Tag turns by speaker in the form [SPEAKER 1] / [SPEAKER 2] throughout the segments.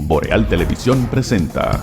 [SPEAKER 1] Boreal Televisión presenta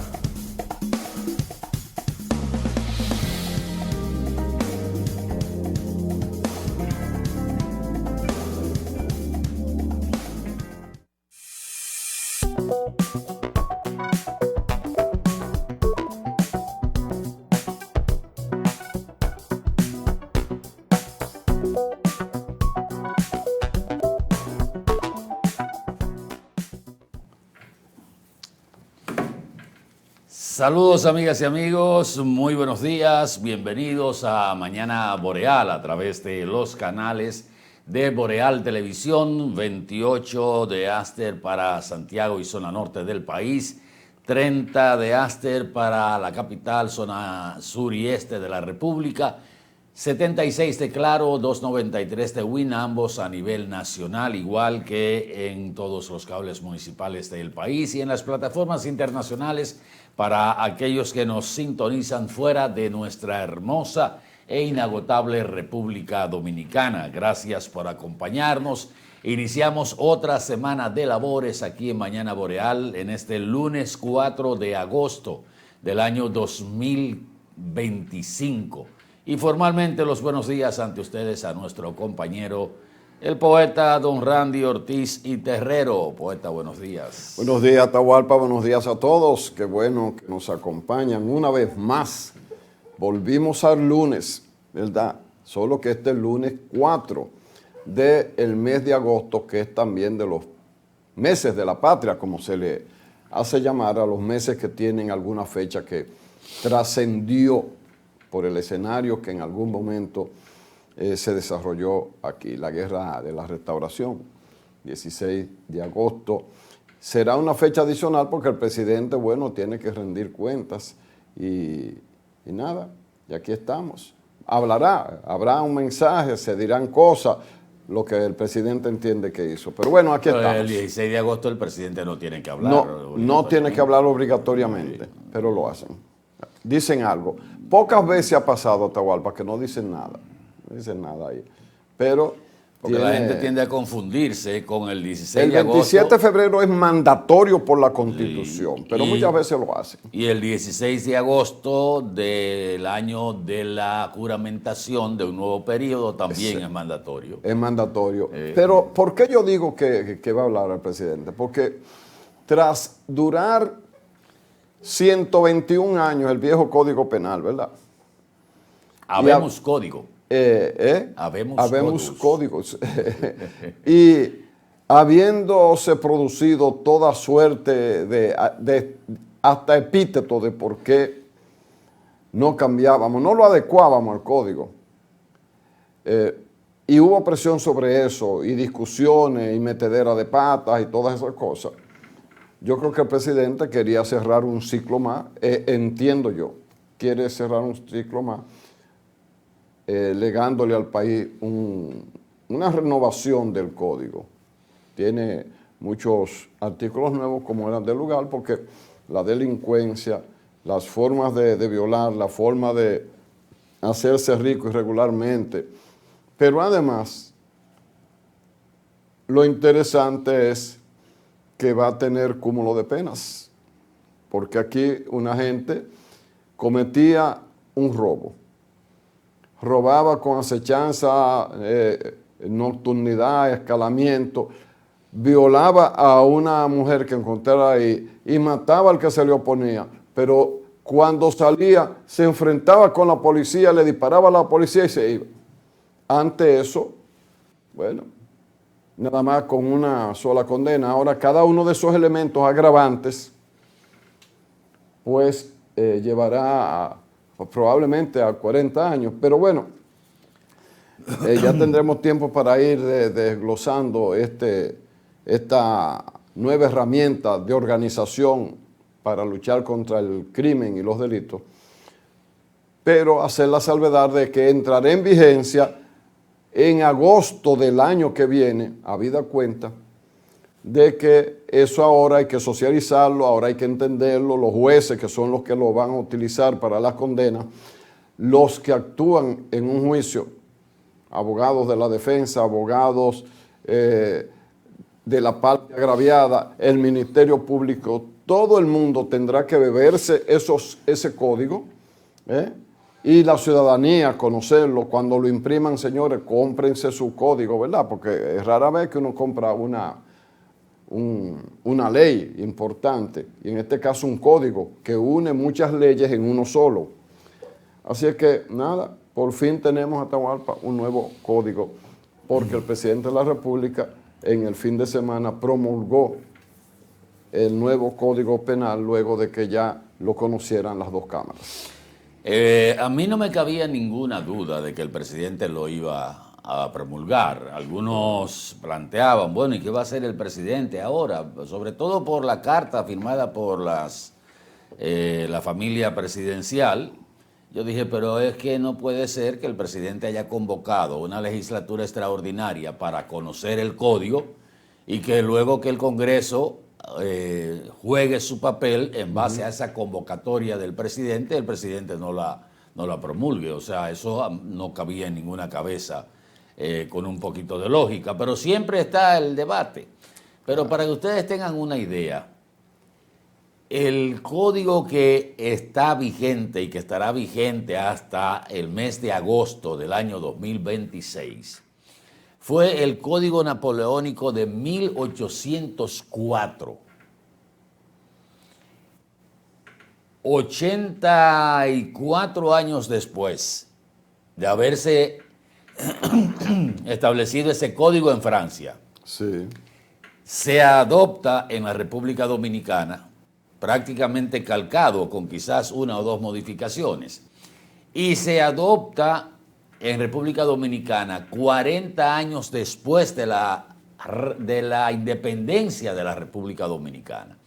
[SPEAKER 2] Saludos amigas y amigos, muy buenos días, bienvenidos a Mañana Boreal a través de los canales de Boreal Televisión, 28 de Aster para Santiago y zona norte del país, 30 de Aster para la capital, zona sur y este de la República, 76 de Claro, 293 de Win, ambos a nivel nacional, igual que en todos los cables municipales del país y en las plataformas internacionales para aquellos que nos sintonizan fuera de nuestra hermosa e inagotable República Dominicana. Gracias por acompañarnos. Iniciamos otra semana de labores aquí en Mañana Boreal en este lunes 4 de agosto del año 2025. Y formalmente los buenos días ante ustedes a nuestro compañero, el poeta don Randy Ortiz y Terrero. Poeta, buenos días.
[SPEAKER 3] Buenos días, Atahualpa, buenos días a todos. Qué bueno que nos acompañan una vez más. Volvimos al lunes, ¿verdad? Solo que este es el lunes 4 del mes de agosto, que es también de los meses de la patria, como se le hace llamar a los meses que tienen alguna fecha que trascendió por el escenario que en algún momento se desarrolló aquí, la Guerra de la Restauración, 16 de agosto. Será una fecha adicional porque el presidente, bueno, tiene que rendir cuentas y nada, y aquí estamos. Habrá un mensaje, se dirán cosas, lo que el presidente entiende que hizo. Pero bueno, aquí estamos.
[SPEAKER 2] El 16 de agosto el presidente no tiene que hablar.
[SPEAKER 3] No tiene que hablar obligatoriamente, pero lo hacen. Dicen algo. Pocas veces ha pasado, Atahualpa, que no dicen nada. No dicen nada ahí. Pero
[SPEAKER 2] porque la gente tiende a confundirse con el 16 de agosto.
[SPEAKER 3] El 27 de febrero es mandatorio por la Constitución, pero muchas veces lo hacen.
[SPEAKER 2] Y el 16 de agosto del año de la juramentación de un nuevo periodo también es mandatorio.
[SPEAKER 3] Es mandatorio. Pero ¿por qué yo digo que va a hablar el presidente? Porque tras durar 121 años el viejo Código Penal, ¿verdad?
[SPEAKER 2] Habemos código.
[SPEAKER 3] Habemos códigos. Y habiéndose producido toda suerte de hasta epítetos de por qué no cambiábamos, no lo adecuábamos al código. Y hubo presión sobre eso, y discusiones, y metedera de patas, y todas esas cosas. Yo creo que el presidente quería cerrar un ciclo más, entiendo yo, quiere cerrar un ciclo más, legándole al país una renovación del código. Tiene muchos artículos nuevos como eran de lugar, porque la delincuencia, las formas de violar, la forma de hacerse rico irregularmente, pero además lo interesante es que va a tener cúmulo de penas, porque aquí una gente cometía un robo, robaba con acechanza, nocturnidad, escalamiento, violaba a una mujer que encontrara ahí y mataba al que se le oponía, pero cuando salía se enfrentaba con la policía, le disparaba a la policía y se iba. Ante eso, bueno, nada más con una sola condena. Ahora, cada uno de esos elementos agravantes, pues llevará probablemente a 40 años. Pero bueno, ya tendremos tiempo para ir desglosando esta nueva herramienta de organización para luchar contra el crimen y los delitos. Pero hacer la salvedad de que entrará en vigencia en agosto del año que viene, habida cuenta de que eso ahora hay que socializarlo, ahora hay que entenderlo, los jueces que son los que lo van a utilizar para las condenas, los que actúan en un juicio, abogados de la defensa, abogados de la parte agraviada, el Ministerio Público, todo el mundo tendrá que beberse ese código, y la ciudadanía conocerlo. Cuando lo impriman, señores, cómprense su código, ¿verdad? Porque es rara vez que uno compra una ley importante, y en este caso un código que une muchas leyes en uno solo. Así es que, nada, por fin tenemos en Atahualpa un nuevo código, porque el presidente de la República en el fin de semana promulgó el nuevo Código Penal luego de que ya lo conocieran las dos cámaras.
[SPEAKER 2] A mí no me cabía ninguna duda de que el presidente lo iba a promulgar. Algunos planteaban, bueno, ¿y qué va a hacer el presidente ahora? Sobre todo por la carta firmada por la familia presidencial. Yo dije, pero es que no puede ser que el presidente haya convocado una legislatura extraordinaria para conocer el código y que luego que el Congreso juegue su papel en base a esa convocatoria del presidente, el presidente no la promulgue. O sea, eso no cabía en ninguna cabeza con un poquito de lógica, pero siempre está el debate. Pero para que ustedes tengan una idea, el código que está vigente y que estará vigente hasta el mes de agosto del año 2026 fue el Código Napoleónico de 1804. 84 años después de haberse establecido ese código en Francia,
[SPEAKER 3] Sí.
[SPEAKER 2] se adopta en la República Dominicana, prácticamente calcado, con quizás una o dos modificaciones, y se adopta en República Dominicana 40 años después de la independencia de la República Dominicana.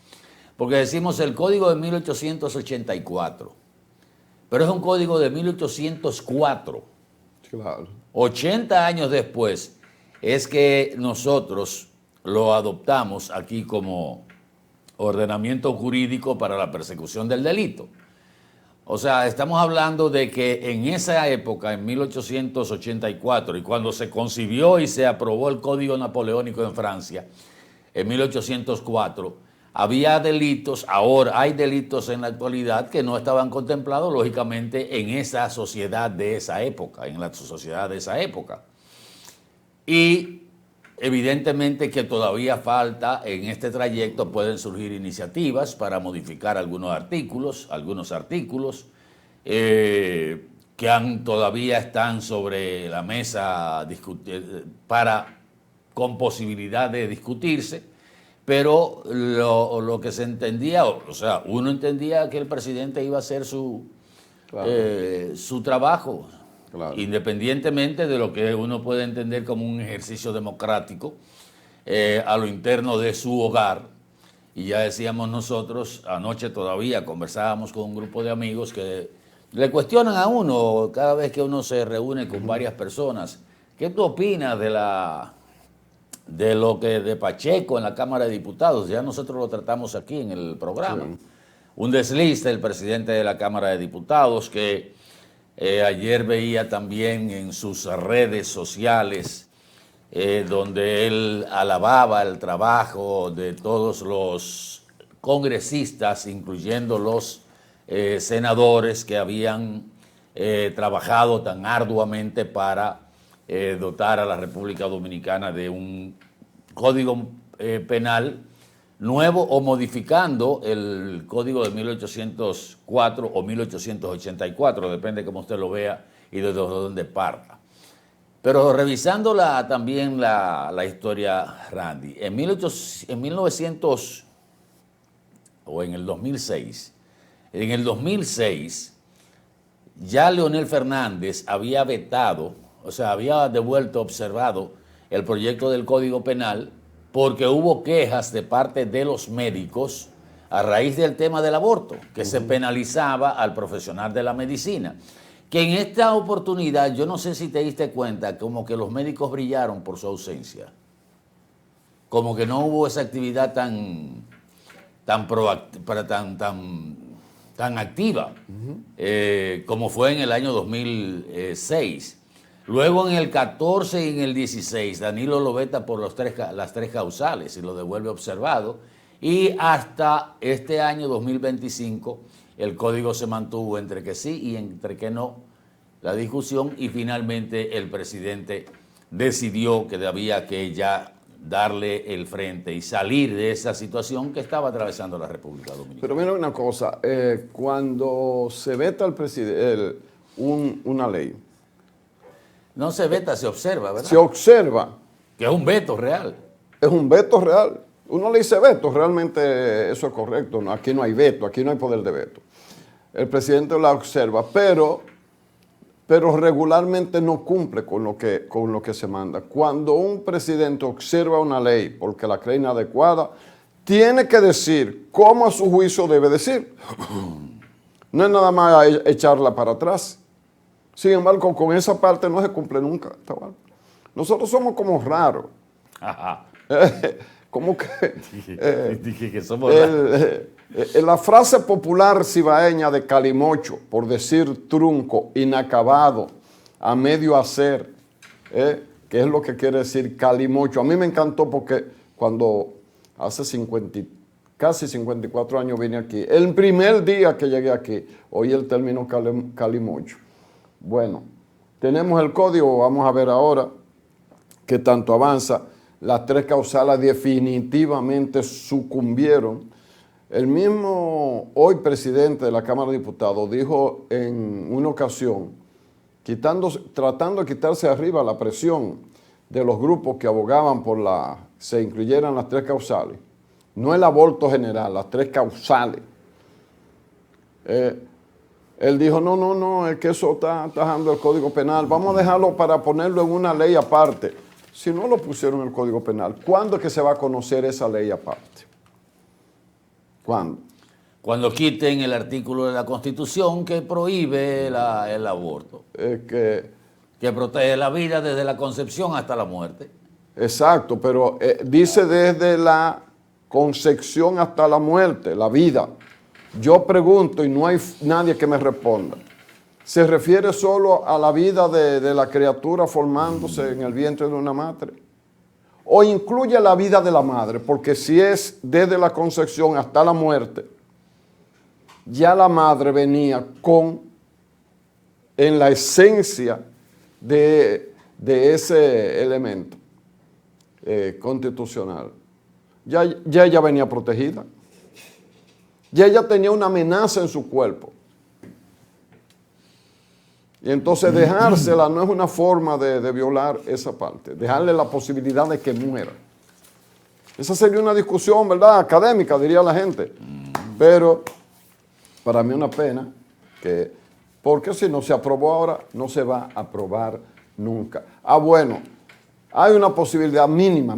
[SPEAKER 2] Porque decimos el código de 1884, pero es un código de 1804.
[SPEAKER 3] Claro.
[SPEAKER 2] 80 años después es que nosotros lo adoptamos aquí como ordenamiento jurídico para la persecución del delito. O sea, estamos hablando de que en esa época, en 1884, y cuando se concibió y se aprobó el Código Napoleónico en Francia, en 1804, había delitos, ahora hay delitos en la actualidad que no estaban contemplados, lógicamente, en esa sociedad de esa época, en la sociedad de esa época. Y evidentemente que todavía falta, en este trayecto pueden surgir iniciativas para modificar algunos artículos que todavía están sobre la mesa con posibilidad de discutirse, pero lo que se entendía, o sea, uno entendía que el presidente iba a hacer su trabajo. Claro. Independientemente de lo que uno puede entender como un ejercicio democrático a lo interno de su hogar. Y ya decíamos nosotros, anoche todavía conversábamos con un grupo de amigos que le cuestionan a uno cada vez que uno se reúne con varias personas. ¿Qué tú opinas de Pacheco en la Cámara de Diputados? Ya nosotros lo tratamos aquí en el programa. Sí. Un desliz del presidente de la Cámara de Diputados que ayer veía también en sus redes sociales donde él alababa el trabajo de todos los congresistas, incluyendo los senadores que habían trabajado tan arduamente para dotar a la República Dominicana de un código penal nuevo o modificando el código de 1804 o 1884, depende cómo usted lo vea y desde dónde parta. Pero revisando también la historia, Randy, en el 2006, ya Leonel Fernández había vetado, o sea, había observado el proyecto del Código Penal porque hubo quejas de parte de los médicos a raíz del tema del aborto, que se penalizaba al profesional de la medicina. Que en esta oportunidad, yo no sé si te diste cuenta, como que los médicos brillaron por su ausencia. Como que no hubo esa actividad tan activa como fue en el año 2006. Luego en el 14 y en el 16, Danilo lo veta por las tres causales y lo devuelve observado. Y hasta este año 2025, el código se mantuvo entre que sí y entre que no, la discusión, y finalmente el presidente decidió que había que ya darle el frente y salir de esa situación que estaba atravesando la República Dominicana.
[SPEAKER 3] Pero mira una cosa, cuando se veta una ley,
[SPEAKER 2] No se veta, se observa, ¿verdad?
[SPEAKER 3] se observa,
[SPEAKER 2] Que es un veto real.
[SPEAKER 3] es un veto real. Uno le dice veto, realmente eso es correcto. No, aquí no hay veto, aquí no hay poder de veto. El presidente la observa, pero regularmente no cumple con lo que se manda. Cuando un presidente observa una ley porque la cree inadecuada, tiene que decir cómo a su juicio debe decir. No es nada más echarla para atrás. Sin embargo, con esa parte no se cumple nunca. Nosotros somos como raros.
[SPEAKER 2] Ajá.
[SPEAKER 3] Como que
[SPEAKER 2] Dije que somos raros.
[SPEAKER 3] la frase popular cibaeña de calimocho, por decir trunco, inacabado, a medio hacer, que es lo que quiere decir calimocho. A mí me encantó porque cuando hace casi 54 años vine aquí, el primer día que llegué aquí, oí el término calimocho. Bueno, tenemos el código, vamos a ver ahora qué tanto avanza. Las tres causales definitivamente sucumbieron. El mismo hoy presidente de la Cámara de Diputados dijo en una ocasión, tratando de quitarse arriba la presión de los grupos que abogaban por se incluyeran las tres causales, no el aborto general, las tres causales. Él dijo, no, es que eso está atajando el Código Penal, vamos a dejarlo para ponerlo en una ley aparte. Si no lo pusieron en el Código Penal, ¿cuándo es que se va a conocer esa ley aparte? ¿Cuándo?
[SPEAKER 2] Cuando quiten el artículo de la Constitución que prohíbe el aborto, que protege la vida desde la concepción hasta la muerte.
[SPEAKER 3] Exacto, pero dice desde la concepción hasta la muerte, la vida. Yo pregunto y no hay nadie que me responda. ¿Se refiere solo a la vida de la criatura formándose en el vientre de una madre? ¿O incluye la vida de la madre? Porque si es desde la concepción hasta la muerte, ya la madre venía en la esencia de ese elemento constitucional. Ya ella venía protegida. Ya ella tenía una amenaza en su cuerpo. Y entonces dejársela no es una forma de violar esa parte, dejarle la posibilidad de que muera. Esa sería una discusión, ¿verdad?, académica, diría la gente. Pero para mí una pena, porque si no se aprobó ahora, no se va a aprobar nunca. Bueno, hay una posibilidad mínima,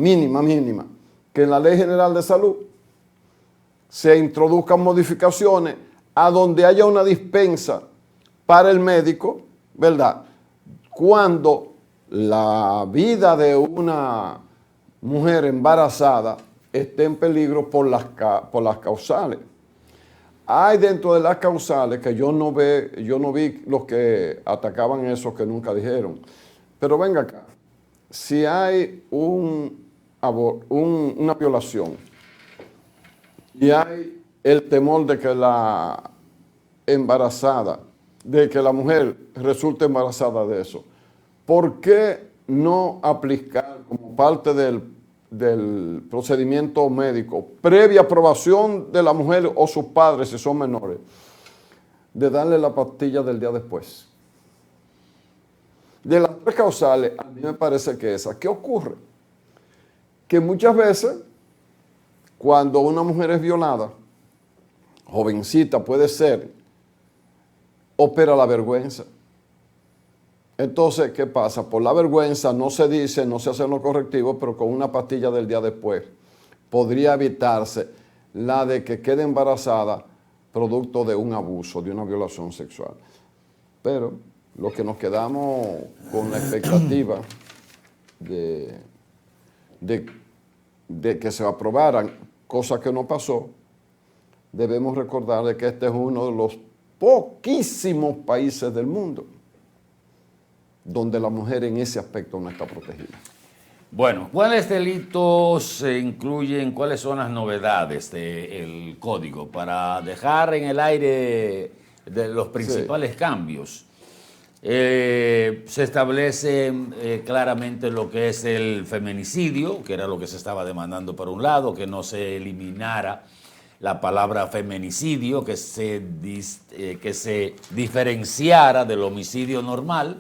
[SPEAKER 3] que en la Ley General de Salud se introduzcan modificaciones a donde haya una dispensa para el médico, ¿verdad?, cuando la vida de una mujer embarazada esté en peligro por las causales. Hay dentro de las causales que yo no vi los que atacaban eso que nunca dijeron. Pero venga acá, si hay una violación y hay el temor de que la embarazada, de que la mujer resulte embarazada de eso, ¿por qué no aplicar como parte del procedimiento médico, previa aprobación de la mujer o sus padres si son menores, de darle la pastilla del día después? De las tres causales, a mí me parece que esa. ¿Qué ocurre? Que muchas veces, cuando una mujer es violada, jovencita puede ser, opera la vergüenza. Entonces, ¿qué pasa? Por la vergüenza no se dice, no se hacen los correctivos, pero con una pastilla del día después podría evitarse la de que quede embarazada producto de un abuso, de una violación sexual. Pero los que nos quedamos con la expectativa de que se aprobaran, cosa que no pasó, debemos recordar de que este es uno de los poquísimos países del mundo donde la mujer en ese aspecto no está protegida.
[SPEAKER 2] Bueno, ¿cuáles delitos se incluyen, cuáles son las novedades del código para dejar en el aire de los principales cambios? Se establece claramente lo que es el feminicidio, que era lo que se estaba demandando por un lado, que no se eliminara la palabra feminicidio, que se diferenciara del homicidio normal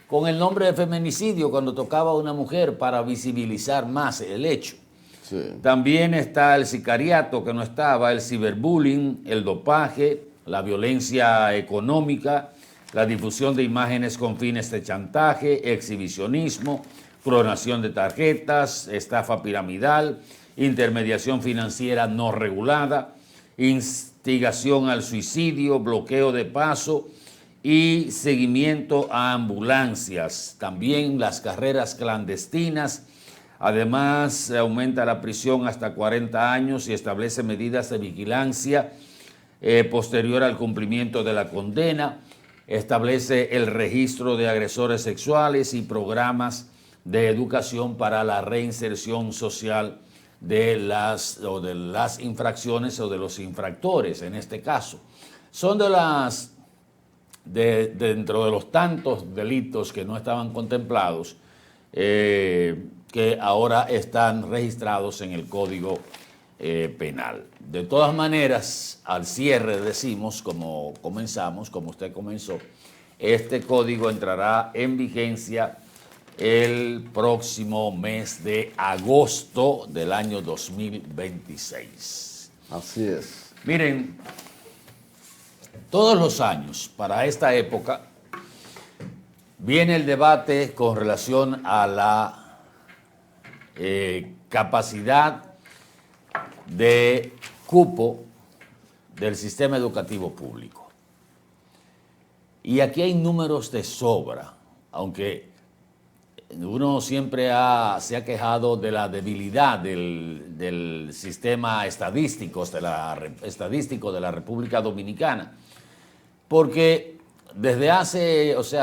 [SPEAKER 2] con el nombre de feminicidio cuando tocaba a una mujer para visibilizar más el hecho.
[SPEAKER 3] Sí.
[SPEAKER 2] También está el sicariato, que no estaba, el ciberbullying, el dopaje, la violencia económica, la difusión de imágenes con fines de chantaje, exhibicionismo, clonación de tarjetas, estafa piramidal, intermediación financiera no regulada, instigación al suicidio, bloqueo de paso y seguimiento a ambulancias. También las carreras clandestinas. Además, se aumenta la prisión hasta 40 años y establece medidas de vigilancia posterior al cumplimiento de la condena. Establece el registro de agresores sexuales y programas de educación para la reinserción social de las infracciones o de los infractores, en este caso. Son dentro de los tantos delitos que no estaban contemplados, que ahora están registrados en el Código Penal. De todas maneras, al cierre decimos, como comenzamos, como usted comenzó, este código entrará en vigencia el próximo mes de agosto del año 2026.
[SPEAKER 3] Así es.
[SPEAKER 2] Miren, todos los años, para esta época, viene el debate con relación a la capacidad de cupo del sistema educativo público. Y aquí hay números de sobra, aunque uno siempre se ha quejado de la debilidad del sistema estadístico de la República Dominicana, porque desde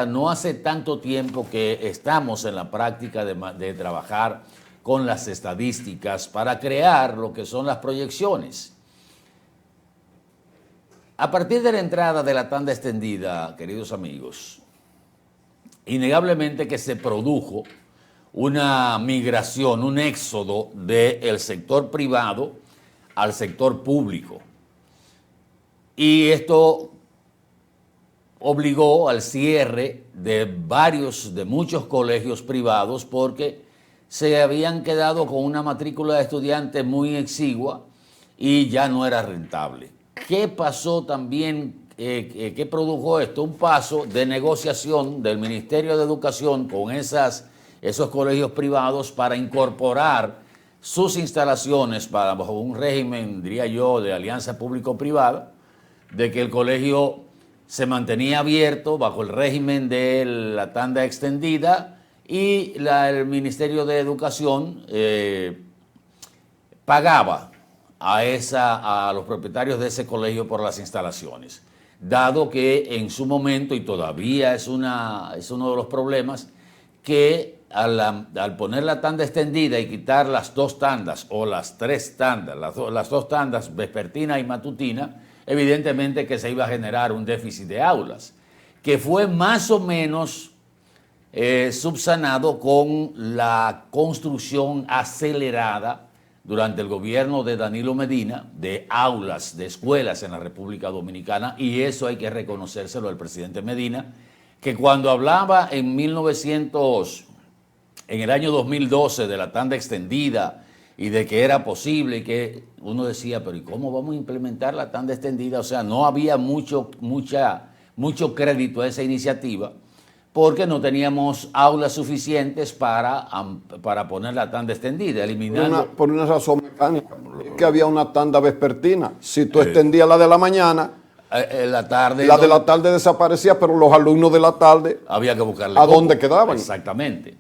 [SPEAKER 2] no hace tanto tiempo que estamos en la práctica de trabajar con las estadísticas para crear lo que son las proyecciones. A partir de la entrada de la tanda extendida, queridos amigos, innegablemente que se produjo una migración, un éxodo del sector privado al sector público. Y esto obligó al cierre de muchos colegios privados porque se habían quedado con una matrícula de estudiantes muy exigua y ya no era rentable. ¿Qué pasó también? ¿Qué produjo esto? Un paso de negociación del Ministerio de Educación con esos colegios privados para incorporar sus instalaciones bajo un régimen, diría yo, de alianza público-privada, de que el colegio se mantenía abierto bajo el régimen de la tanda extendida y el Ministerio de Educación pagaba a los propietarios de ese colegio por las instalaciones, dado que en su momento, y todavía es uno de los problemas, que al poner la tanda extendida y quitar las dos tandas o las tres tandas, las dos tandas vespertina y matutina, evidentemente que se iba a generar un déficit de aulas, que fue más o menos subsanado con la construcción acelerada durante el gobierno de Danilo Medina de aulas, de escuelas en la República Dominicana, y eso hay que reconocérselo al presidente Medina, que cuando hablaba en el año 2012 de la tanda extendida y de que era posible, que uno decía, pero ¿y cómo vamos a implementar la tanda extendida? O sea, no había mucho crédito a esa iniciativa, porque no teníamos aulas suficientes para poner la tanda extendida, eliminando...
[SPEAKER 3] Por una razón mecánica, es que había una tanda vespertina. Si tú extendías la de la mañana, la de la tarde desaparecía, pero los alumnos de la tarde...
[SPEAKER 2] Había que buscarle
[SPEAKER 3] ¿a dónde quedaban?
[SPEAKER 2] Exactamente.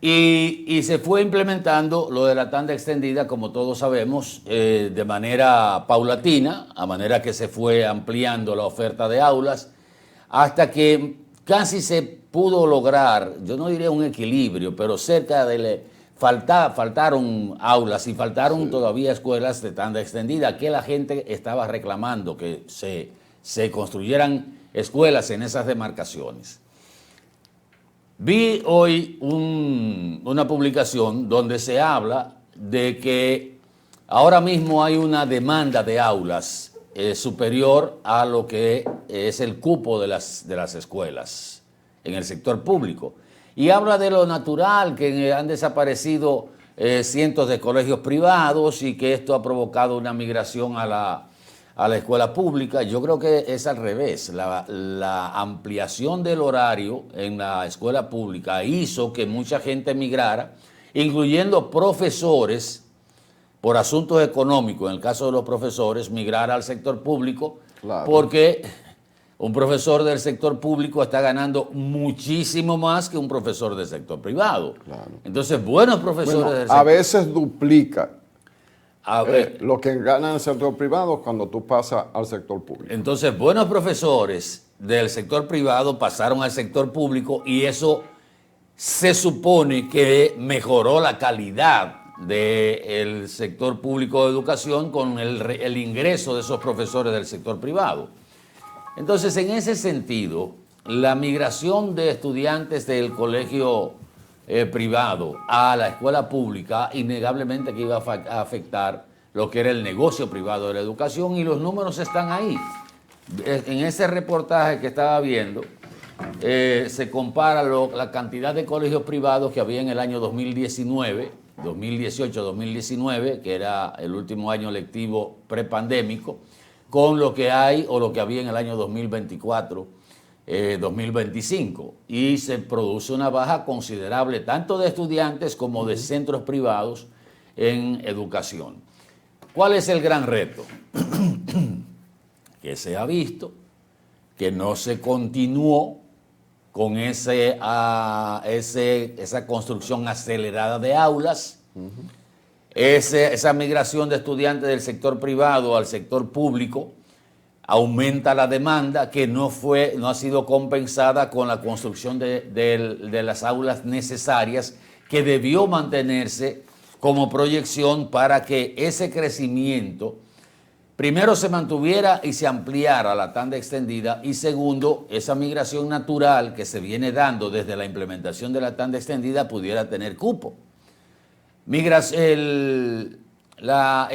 [SPEAKER 2] Y se fue implementando lo de la tanda extendida, como todos sabemos, de manera paulatina, a manera que se fue ampliando la oferta de aulas, hasta que casi se pudo lograr, yo no diría un equilibrio, pero cerca de... faltaron aulas y faltaron todavía escuelas de tanda extendida, que la gente estaba reclamando que se construyeran escuelas en esas demarcaciones. Vi hoy una publicación donde se habla de que ahora mismo hay una demanda de aulas superior a lo que es el cupo de las escuelas en el sector público. Y habla de lo natural, que han desaparecido cientos de colegios privados y que esto ha provocado una migración a la escuela pública. Yo creo que es al revés. La ampliación del horario en la escuela pública hizo que mucha gente migrara, incluyendo profesores, por asuntos económicos, en el caso de los profesores, migrar al sector público, claro, porque un profesor del sector público está ganando muchísimo más que un profesor del sector privado. Claro. Entonces, buenos profesores del sector...
[SPEAKER 3] A veces duplica lo que gana en el sector privado cuando tú pasas al sector público.
[SPEAKER 2] Entonces, buenos profesores del sector privado pasaron al sector público y eso se supone que mejoró la calidad del sector público de educación con el ingreso de esos profesores del sector privado. Entonces, en ese sentido, la migración de estudiantes del colegio privado a la escuela pública, innegablemente que iba a afectar lo que era el negocio privado de la educación, y los números están ahí. En ese reportaje que estaba viendo, se compara la cantidad de colegios privados que había en el año 2018-2019, que era el último año lectivo prepandémico, con lo que hay o lo que había en el año 2024-2025. Y se produce una baja considerable tanto de estudiantes como de centros privados en educación. ¿Cuál es el gran reto? Que se ha visto que no se continuó con esa construcción acelerada de aulas, esa migración de estudiantes del sector privado al sector público aumenta la demanda que no ha sido compensada con la construcción de las aulas necesarias que debió mantenerse como proyección para que ese crecimiento primero se mantuviera y se ampliara la tanda extendida, y segundo, esa migración natural que se viene dando desde la implementación de la tanda extendida pudiera tener cupo. El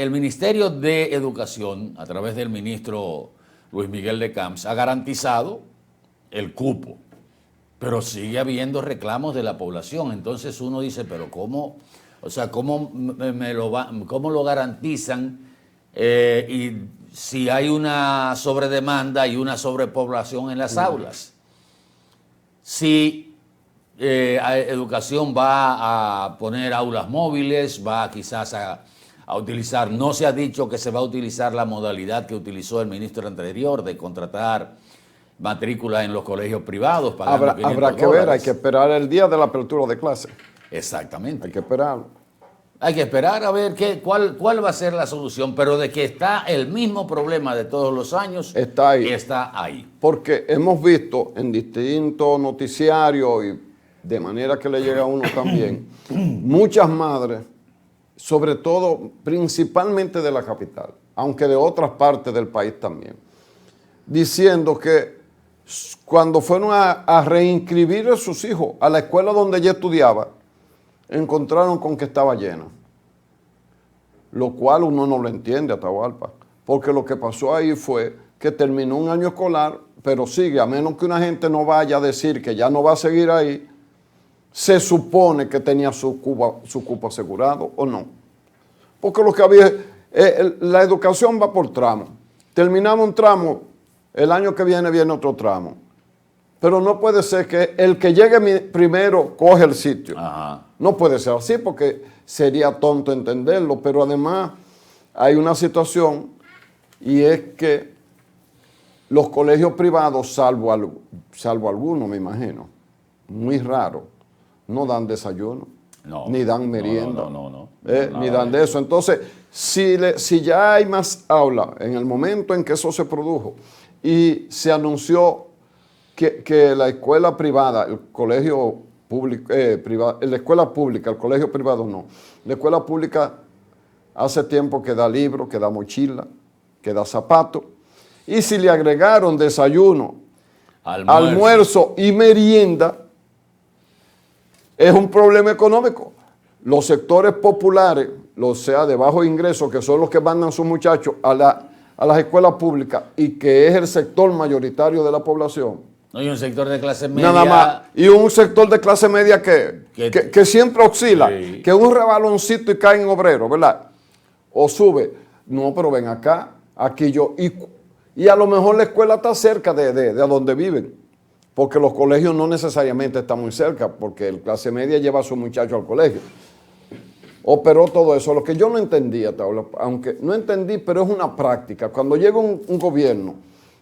[SPEAKER 2] Ministerio de Educación, a través del ministro Luis Miguel de Camps, ha garantizado el cupo, pero sigue habiendo reclamos de la población. Entonces uno dice, pero ¿cómo? O sea, ¿cómo lo garantizan? Y si hay una sobredemanda y una sobrepoblación en las aulas. Si educación va a poner aulas móviles, va quizás a utilizar, no se ha dicho que se va a utilizar la modalidad que utilizó el ministro anterior de contratar matrículas en los colegios privados.
[SPEAKER 3] Habrá que ver, hay que esperar el día de la apertura de clase.
[SPEAKER 2] Exactamente.
[SPEAKER 3] Hay que esperarlo.
[SPEAKER 2] Hay que esperar a ver cuál va a ser la solución, pero de que está el mismo problema de todos los años,
[SPEAKER 3] está ahí.
[SPEAKER 2] Porque
[SPEAKER 3] hemos visto en distintos noticiarios y de manera que le llega a uno también, muchas madres, sobre todo, principalmente de la capital, aunque de otras partes del país también, diciendo que cuando fueron a reinscribir a sus hijos a la escuela donde ella estudiaba, encontraron con que estaba llena, lo cual uno no lo entiende, Atahualpa, porque lo que pasó ahí fue que terminó un año escolar, pero sigue, a menos que una gente no vaya a decir que ya no va a seguir ahí, se supone que tenía su cupo asegurado o no. Porque lo que había, la educación va por tramo. Terminamos un tramo, el año que viene otro tramo. Pero no puede ser que el que llegue primero coge el sitio.
[SPEAKER 2] Ajá.
[SPEAKER 3] No puede ser así porque sería tonto entenderlo, pero además hay una situación y es que los colegios privados, salvo algunos, me imagino, muy raro, no dan desayuno, ni dan merienda, ni dan de eso. Entonces, si ya hay más aula en el momento en que eso se produjo y se anunció que la escuela privada, el colegio público, la escuela pública, el colegio privado no. La escuela pública hace tiempo que da libros, que da mochila, que da zapatos. Y si le agregaron desayuno, almuerzo y merienda, es un problema económico. Los sectores populares, o sea, de bajo ingreso, que son los que mandan sus muchachos a las escuelas públicas y que es el sector mayoritario de la población.
[SPEAKER 2] No hay un sector de clase media.
[SPEAKER 3] Nada más. Y un sector de clase media que siempre oscila,
[SPEAKER 2] Sí.
[SPEAKER 3] que un rebaloncito y cae en obrero, ¿verdad? O sube. No, pero ven acá, aquí yo. Y a lo mejor la escuela está cerca de donde viven, porque los colegios no necesariamente están muy cerca, porque el clase media lleva a su muchacho al colegio. Operó todo eso. Lo que yo no entendía, aunque no entendí, pero es una práctica. Cuando llega un gobierno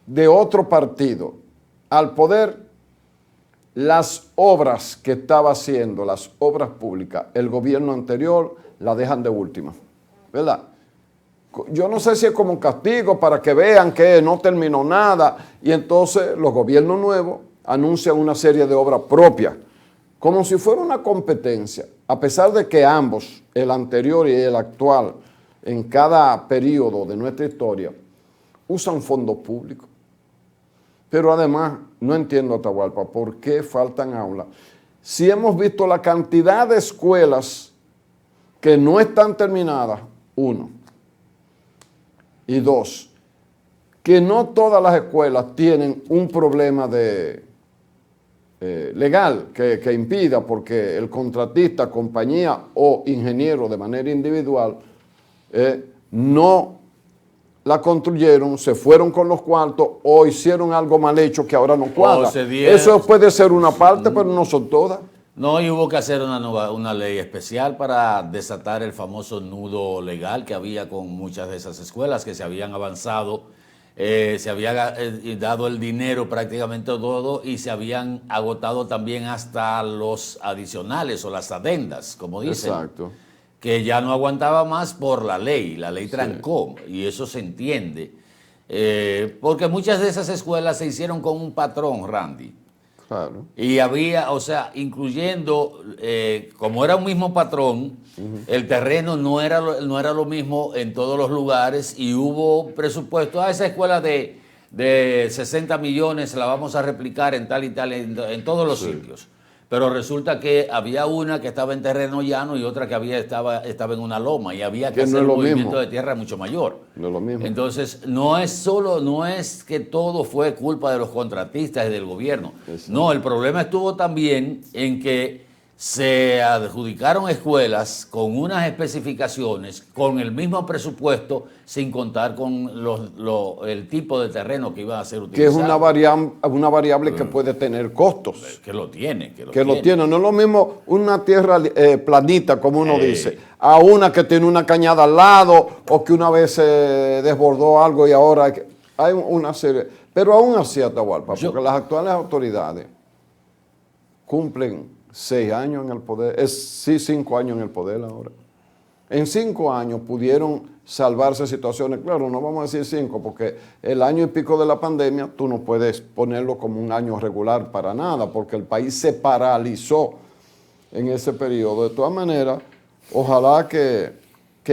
[SPEAKER 3] de otro partido al poder, las obras que estaba haciendo, las obras públicas, el gobierno anterior, la dejan de última, ¿verdad? Yo no sé si es como un castigo para que vean que no terminó nada y entonces los gobiernos nuevos anuncian una serie de obras propias, como si fuera una competencia, a pesar de que ambos, el anterior y el actual, en cada periodo de nuestra historia, usan fondos públicos. Pero además, no entiendo, Atahualpa, ¿por qué faltan aulas? Si hemos visto la cantidad de escuelas que no están terminadas, uno. Y dos, que no todas las escuelas tienen un problema legal que impida, porque el contratista, compañía o ingeniero de manera individual no la construyeron, se fueron con los cuartos o hicieron algo mal hecho que ahora no cuadra. Eso puede ser una parte, pero no son todas.
[SPEAKER 2] No, y hubo que hacer una ley especial para desatar el famoso nudo legal que había con muchas de esas escuelas que se habían avanzado, se había dado el dinero prácticamente todo y se habían agotado también hasta los adicionales o las adendas, como dicen.
[SPEAKER 3] Exacto.
[SPEAKER 2] Que ya no aguantaba más por la ley trancó, y eso se entiende, porque muchas de esas escuelas se hicieron con un patrón, Randy.
[SPEAKER 3] Claro.
[SPEAKER 2] Y había, o sea, incluyendo, como era un mismo patrón, el terreno no era lo mismo en todos los lugares y hubo presupuesto. Esa escuela de 60 millones la vamos a replicar en tal y tal, en todos los sitios. Pero resulta que había una que estaba en terreno llano y otra que estaba en una loma y había que hacer un movimiento de tierra mucho mayor.
[SPEAKER 3] No es lo mismo.
[SPEAKER 2] Entonces, no es que todo fue culpa de los contratistas y del gobierno. Exacto. No, el problema estuvo también en que se adjudicaron escuelas con unas especificaciones, con el mismo presupuesto, sin contar con el tipo de terreno que iba a ser utilizado.
[SPEAKER 3] Que es una variable que puede tener costos.
[SPEAKER 2] Que lo tiene.
[SPEAKER 3] Lo tiene. No es lo mismo una tierra planita, como uno dice, a una que tiene una cañada al lado o que una vez se desbordó algo y ahora hay una serie. Pero aún así, Atahualpa, porque las actuales autoridades cumplen 6 años en el poder, 5 años en el poder ahora. En 5 años pudieron salvarse situaciones, claro, no vamos a decir 5, porque el año y pico de la pandemia tú no puedes ponerlo como un año regular para nada, porque el país se paralizó en ese periodo. De todas maneras, ojalá que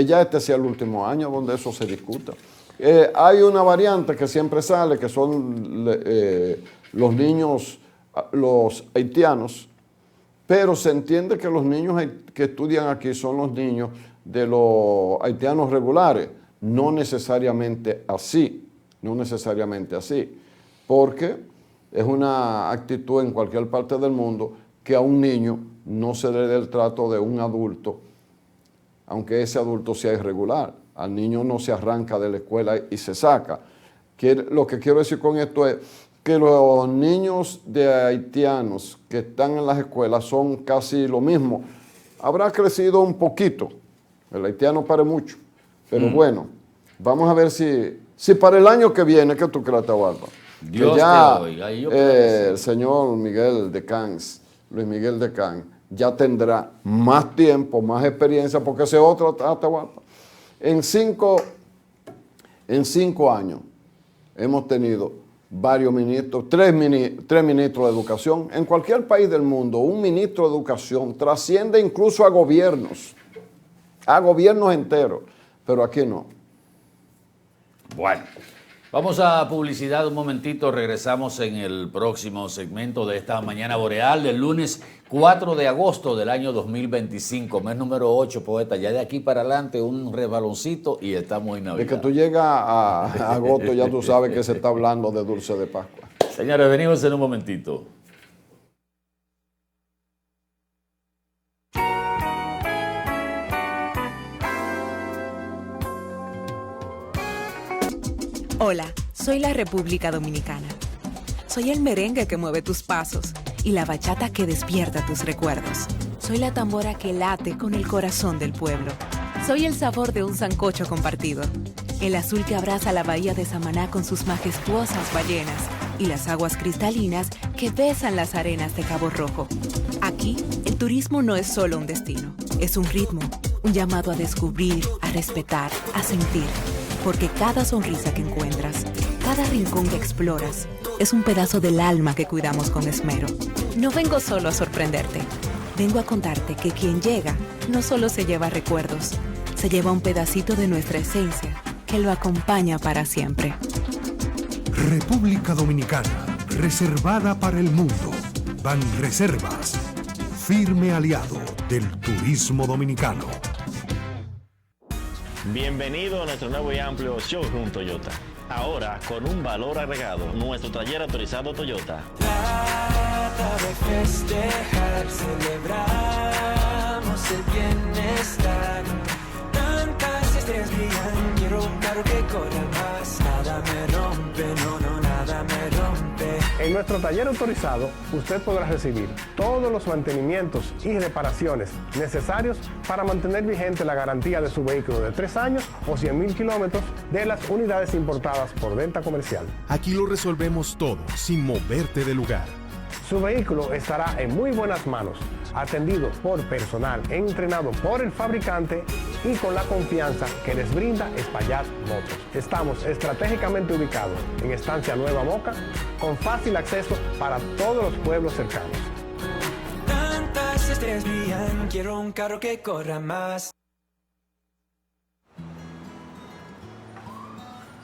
[SPEAKER 3] ya este sea el último año donde eso se discuta. Hay una variante que siempre sale, que son los niños, los haitianos, pero se entiende que los niños que estudian aquí son los niños de los haitianos regulares. No necesariamente así, porque es una actitud en cualquier parte del mundo que a un niño no se le dé el trato de un adulto, aunque ese adulto sea irregular. Al niño no se arranca de la escuela y se saca. Lo que quiero decir con esto es que los niños de haitianos que están en las escuelas son casi lo mismo. Habrá crecido un poquito, el haitiano pare mucho, pero bueno, vamos a ver si para el año que viene, ¿qué tú crees, Atahualpa?
[SPEAKER 2] Dios
[SPEAKER 3] que ya
[SPEAKER 2] te oiga, yo creo que sí.
[SPEAKER 3] El señor Luis Miguel de Camps, ya tendrá más tiempo, más experiencia, porque ese otro Atahualpa. En 5 años hemos tenido varios ministros, tres ministros de educación. En cualquier país del mundo, un ministro de educación trasciende incluso a gobiernos enteros, pero aquí no.
[SPEAKER 2] Bueno, vamos a publicidad un momentito, regresamos en el próximo segmento de esta Mañana Boreal del lunes 4 de agosto del año 2025, mes número 8, poeta. Ya de aquí para adelante un resbaloncito y estamos en Navidad.
[SPEAKER 3] De que tú llegas a agosto ya tú sabes que se está hablando de dulce de Pascua.
[SPEAKER 2] Señores, venimos en un momentito.
[SPEAKER 4] Hola, soy la República Dominicana. Soy el merengue que mueve tus pasos y la bachata que despierta tus recuerdos. Soy la tambora que late con el corazón del pueblo. Soy el sabor de un sancocho compartido, el azul que abraza la bahía de Samaná con sus majestuosas ballenas y las aguas cristalinas que besan las arenas de Cabo Rojo. Aquí, el turismo no es solo un destino, es un ritmo, un llamado a descubrir, a respetar, a sentir. Porque cada sonrisa que encuentras, cada rincón que exploras, es un pedazo del alma que cuidamos con esmero. No vengo solo a sorprenderte, vengo a contarte que quien llega no solo se lleva recuerdos, se lleva un pedacito de nuestra esencia que lo acompaña para siempre.
[SPEAKER 5] República Dominicana, reservada para el mundo. Banreservas, firme aliado del turismo dominicano.
[SPEAKER 6] Bienvenido a nuestro nuevo y amplio showroom Toyota. Ahora con un valor agregado, nuestro taller autorizado Toyota.
[SPEAKER 7] Trata de festejar, celebramos el bienestar. Tantas estrellas brillan, quiero un carro que corra más. Nada me rompe, no, nada me rompe.
[SPEAKER 8] En nuestro taller autorizado, usted podrá recibir todos los mantenimientos y reparaciones necesarios para mantener vigente la garantía de su vehículo de 3 años o 100,000 kilómetros de las unidades importadas por venta comercial.
[SPEAKER 5] Aquí lo resolvemos todo sin moverte de lugar.
[SPEAKER 8] Su vehículo estará en muy buenas manos, atendido por personal entrenado por el fabricante y con la confianza que les brinda Espaillat Motors. Estamos estratégicamente ubicados en Estancia Nueva Moca, con fácil acceso para todos los pueblos cercanos.
[SPEAKER 7] Tantas estrellas brillan, quiero un carro que corra más.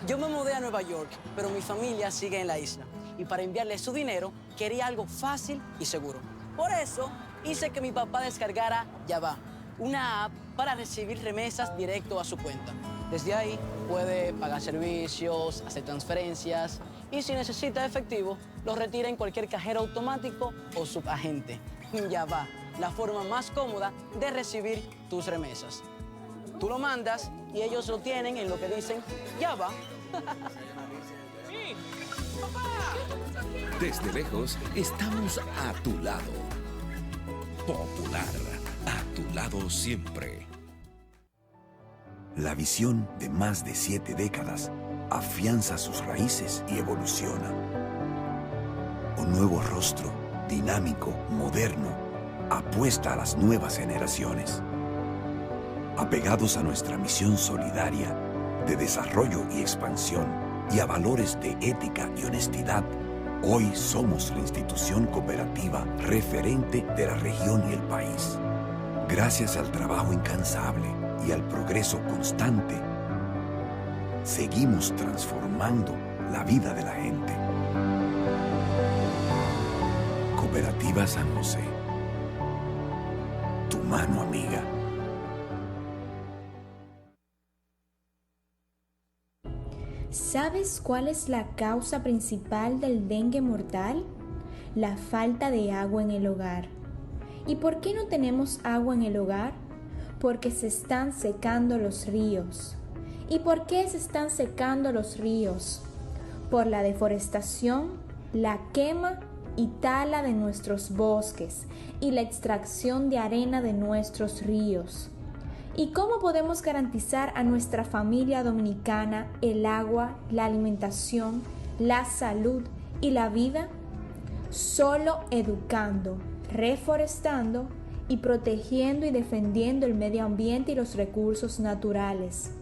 [SPEAKER 9] Yo me mudé a Nueva York, pero mi familia sigue en la isla. Y para enviarle su dinero, quería algo fácil y seguro. Por eso, hice que mi papá descargara Yava, una app para recibir remesas directo a su cuenta. Desde ahí, puede pagar servicios, hacer transferencias y si necesita efectivo, lo retira en cualquier cajero automático o subagente. Yava, la forma más cómoda de recibir tus remesas. Tú lo mandas y ellos lo tienen en lo que dicen Yava.
[SPEAKER 10] Desde lejos, estamos a tu lado. Popular, a tu lado siempre.
[SPEAKER 11] La visión de más de 7 décadas afianza sus raíces y evoluciona. Un nuevo rostro, dinámico, moderno, apuesta a las nuevas generaciones. Apegados a nuestra misión solidaria de desarrollo y expansión y a valores de ética y honestidad, hoy somos la institución cooperativa referente de la región y el país. Gracias al trabajo incansable y al progreso constante, seguimos transformando la vida de la gente. Cooperativa San José. Tu mano amiga.
[SPEAKER 12] ¿Sabes cuál es la causa principal del dengue mortal? La falta de agua en el hogar. ¿Y por qué no tenemos agua en el hogar? Porque se están secando los ríos. ¿Y por qué se están secando los ríos? Por la deforestación, la quema y tala de nuestros bosques y la extracción de arena de nuestros ríos. ¿Y cómo podemos garantizar a nuestra familia dominicana el agua, la alimentación, la salud y la vida? Solo educando, reforestando y protegiendo y defendiendo el medio ambiente y los recursos naturales.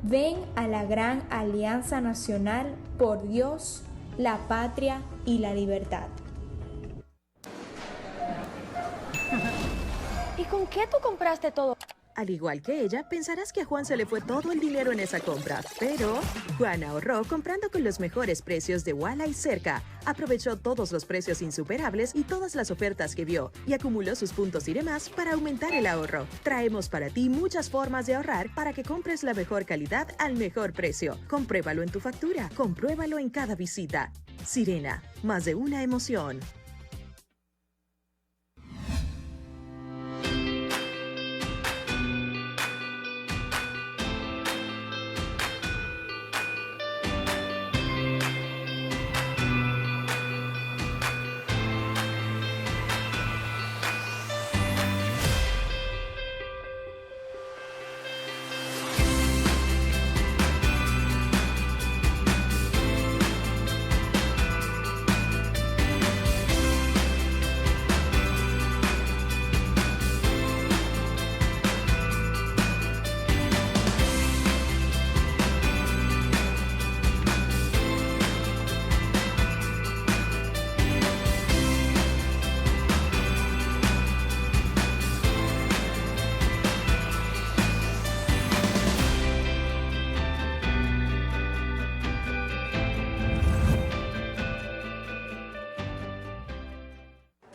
[SPEAKER 12] Ven a la gran Alianza Nacional por Dios la patria y la libertad.
[SPEAKER 13] ¿Y con qué tú compraste todo?
[SPEAKER 4] Al igual que ella, pensarás que a Juan se le fue todo el dinero en esa compra, pero Juan ahorró comprando con los mejores precios de Walla y Cerca. Aprovechó todos los precios insuperables y todas las ofertas que vio y acumuló sus puntos y demás para aumentar el ahorro. Traemos para ti muchas formas de ahorrar para que compres la mejor calidad al mejor precio. Compruébalo en tu factura, compruébalo en cada visita. Sirena, más de una emoción.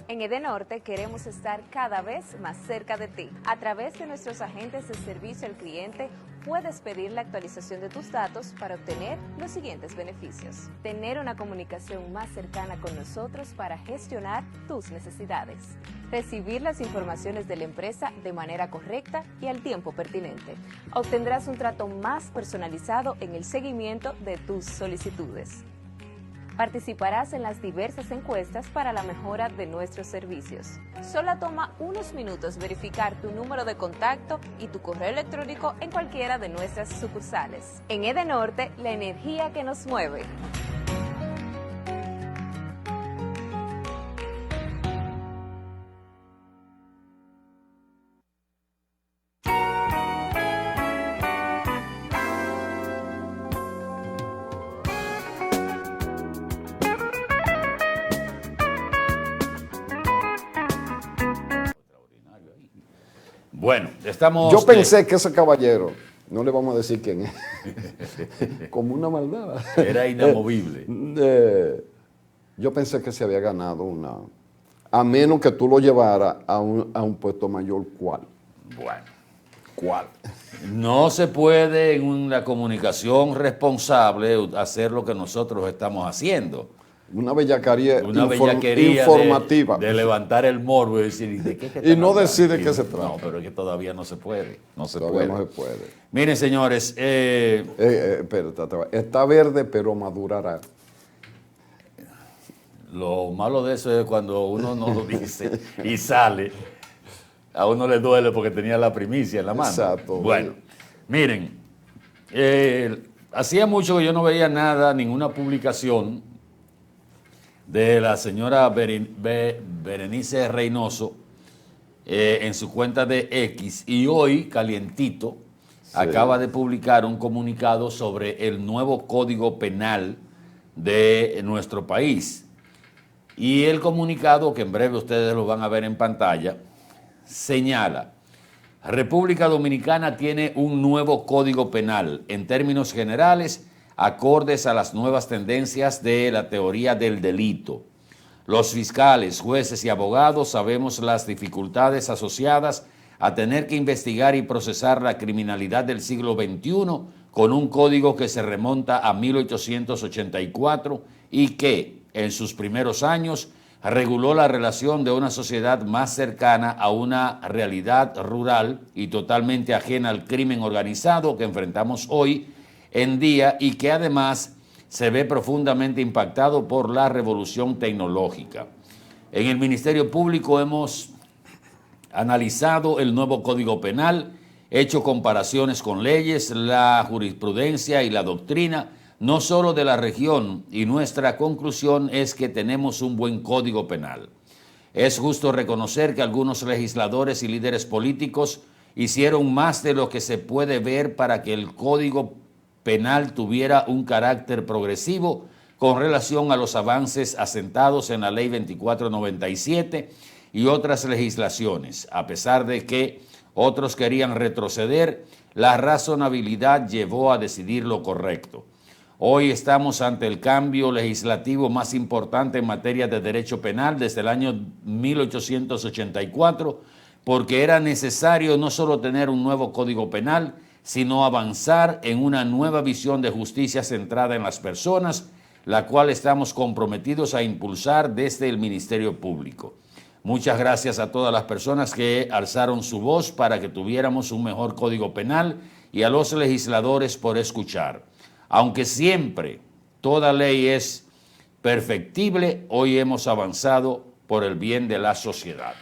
[SPEAKER 14] En Edenorte queremos estar cada vez más cerca de ti. A través de nuestros agentes de servicio al cliente, puedes pedir la actualización de tus datos para obtener los siguientes beneficios. Tener una comunicación más cercana con nosotros para gestionar tus necesidades. Recibir las informaciones de la empresa de manera correcta y al tiempo pertinente. Obtendrás un trato más personalizado en el seguimiento de tus solicitudes. Participarás en las diversas encuestas para la mejora de nuestros servicios. Solo toma unos minutos verificar tu número de contacto y tu correo electrónico en cualquiera de nuestras sucursales. En Edenorte, la energía que nos mueve.
[SPEAKER 2] Bueno, estamos...
[SPEAKER 3] Yo pensé que ese caballero, no le vamos a decir quién es, como una maldad.
[SPEAKER 2] Era inamovible.
[SPEAKER 3] Yo pensé que se había ganado una... A menos que tú lo llevaras a un puesto mayor, ¿cuál?
[SPEAKER 2] Bueno.
[SPEAKER 3] ¿Cuál?
[SPEAKER 2] No se puede en una comunicación responsable hacer lo que nosotros estamos haciendo.
[SPEAKER 3] Una bellaquería
[SPEAKER 2] informativa. De levantar el morbo y decir, ¿de qué
[SPEAKER 3] y no decir de qué se trata.
[SPEAKER 2] No, pero es que todavía no se puede.
[SPEAKER 3] No se puede.
[SPEAKER 2] Miren, señores.
[SPEAKER 3] Espérate, está verde, pero madurará.
[SPEAKER 2] Lo malo de eso es cuando uno no lo dice y sale. A uno le duele porque tenía la primicia en la mano.
[SPEAKER 3] Exacto.
[SPEAKER 2] Bueno, miren, hacía mucho que yo no veía nada, ninguna publicación de la señora Berenice Reynoso en su cuenta de X, y hoy, calientito, acaba de publicar un comunicado sobre el nuevo Código Penal de nuestro país. Y el comunicado, que en breve ustedes lo van a ver en pantalla, señala: República Dominicana tiene un nuevo Código Penal, en términos generales, acordes a las nuevas tendencias de la teoría del delito. Los fiscales, jueces y abogados sabemos las dificultades asociadas a tener que investigar y procesar la criminalidad del siglo XXI con un código que se remonta a 1884 y que, en sus primeros años, reguló la relación de una sociedad más cercana a una realidad rural y totalmente ajena al crimen organizado que enfrentamos hoy en día, y que además se ve profundamente impactado por la revolución tecnológica. En el Ministerio Público hemos analizado el nuevo Código Penal, hecho comparaciones con leyes, la jurisprudencia y la doctrina, no solo de la región, y nuestra conclusión es que tenemos un buen Código Penal. Es justo reconocer que algunos legisladores y líderes políticos hicieron más de lo que se puede ver para que el Código Penal tuviera un carácter progresivo, con relación a los avances asentados en la Ley 2497 y otras legislaciones. A pesar de que otros querían retroceder, la razonabilidad llevó a decidir lo correcto. Hoy estamos ante el cambio legislativo más importante en materia de derecho penal desde el año 1884, porque era necesario no solo tener un nuevo Código Penal, sino avanzar en una nueva visión de justicia centrada en las personas, la cual estamos comprometidos a impulsar desde el Ministerio Público. Muchas gracias a todas las personas que alzaron su voz para que tuviéramos un mejor Código Penal y a los legisladores por escuchar. Aunque siempre toda ley es perfectible, hoy hemos avanzado por el bien de la sociedad.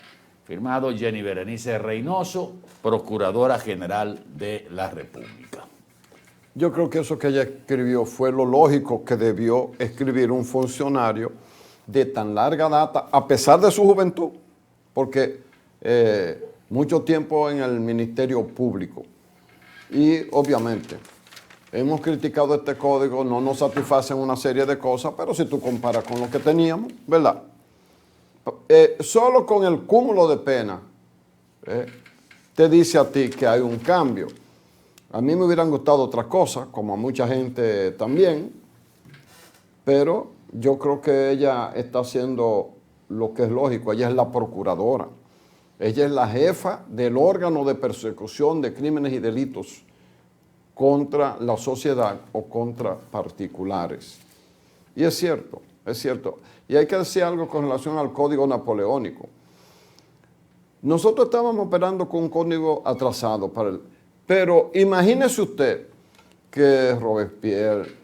[SPEAKER 2] Firmado Jenny Berenice Reynoso, Procuradora General de la República.
[SPEAKER 3] Yo creo que eso que ella escribió fue lo lógico que debió escribir un funcionario de tan larga data, a pesar de su juventud, porque mucho tiempo en el Ministerio Público. Y obviamente hemos criticado este código, no nos satisfacen una serie de cosas, pero si tú comparas con lo que teníamos, ¿verdad? Solo con el cúmulo de pena te dice a ti que hay un cambio. A mí me hubieran gustado otras cosas, como a mucha gente también, pero yo creo que ella está haciendo lo que es lógico. Ella es la procuradora, ella es la jefa del órgano de persecución de crímenes y delitos contra la sociedad o contra particulares. Y es cierto, es cierto. Y hay que decir algo con relación al Código Napoleónico. Nosotros estábamos operando con un código atrasado para el... Pero imagínese usted que Robespierre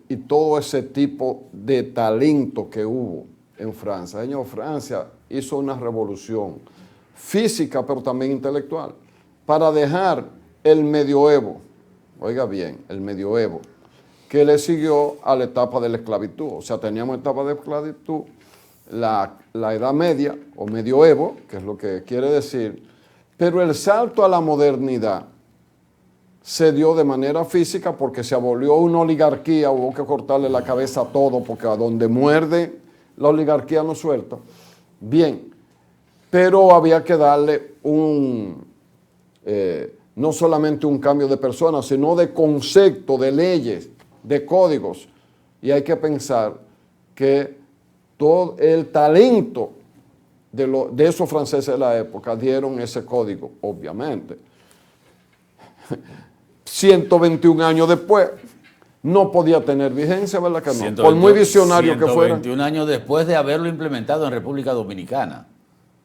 [SPEAKER 3] y todo ese tipo de talento que hubo en Francia. Señor, Francia hizo una revolución física, pero también intelectual, para dejar el medioevo, oiga bien, el medioevo, que le siguió a la etapa de la esclavitud. O sea, teníamos etapa de esclavitud, la Edad Media o medioevo, que es lo que quiere decir, pero el salto a la modernidad se dio de manera física porque se abolió una oligarquía, hubo que cortarle la cabeza a todo, porque a donde muerde la oligarquía no suelta. Bien, pero había que darle no solamente un cambio de personas, sino de concepto, de leyes, de códigos. Y hay que pensar que todo el talento de esos franceses de la época dieron ese código, obviamente. 121 años después, no podía tener vigencia, ¿verdad que no?
[SPEAKER 2] 120,
[SPEAKER 3] por muy visionario que fuera.
[SPEAKER 2] 121 años después de haberlo implementado en República Dominicana.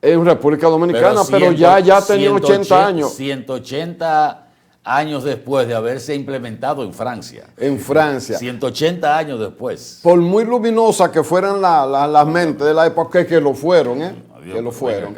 [SPEAKER 3] En República Dominicana, pero ya tenía 80 años.
[SPEAKER 2] 180 años después de haberse implementado en Francia.
[SPEAKER 3] En Francia.
[SPEAKER 2] 180 años después.
[SPEAKER 3] Por muy luminosas que fueran las mentes de la época, que lo fueron,
[SPEAKER 2] Adiós,
[SPEAKER 3] que lo fueron.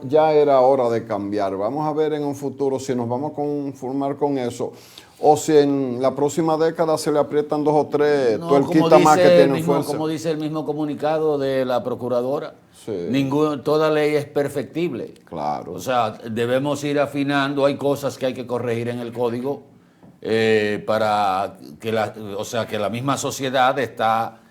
[SPEAKER 3] Ya era hora de cambiar. Vamos a ver en un futuro si nos vamos a conformar con eso o si en la próxima década se le aprietan 2 o 3 tuerquitas más que tienen fuerza.
[SPEAKER 2] Como dice el mismo comunicado de la Procuradora,
[SPEAKER 3] sí.
[SPEAKER 2] Toda ley es perfectible.
[SPEAKER 3] Claro.
[SPEAKER 2] O sea, debemos ir afinando. Hay cosas que hay que corregir en el código para que la misma sociedad está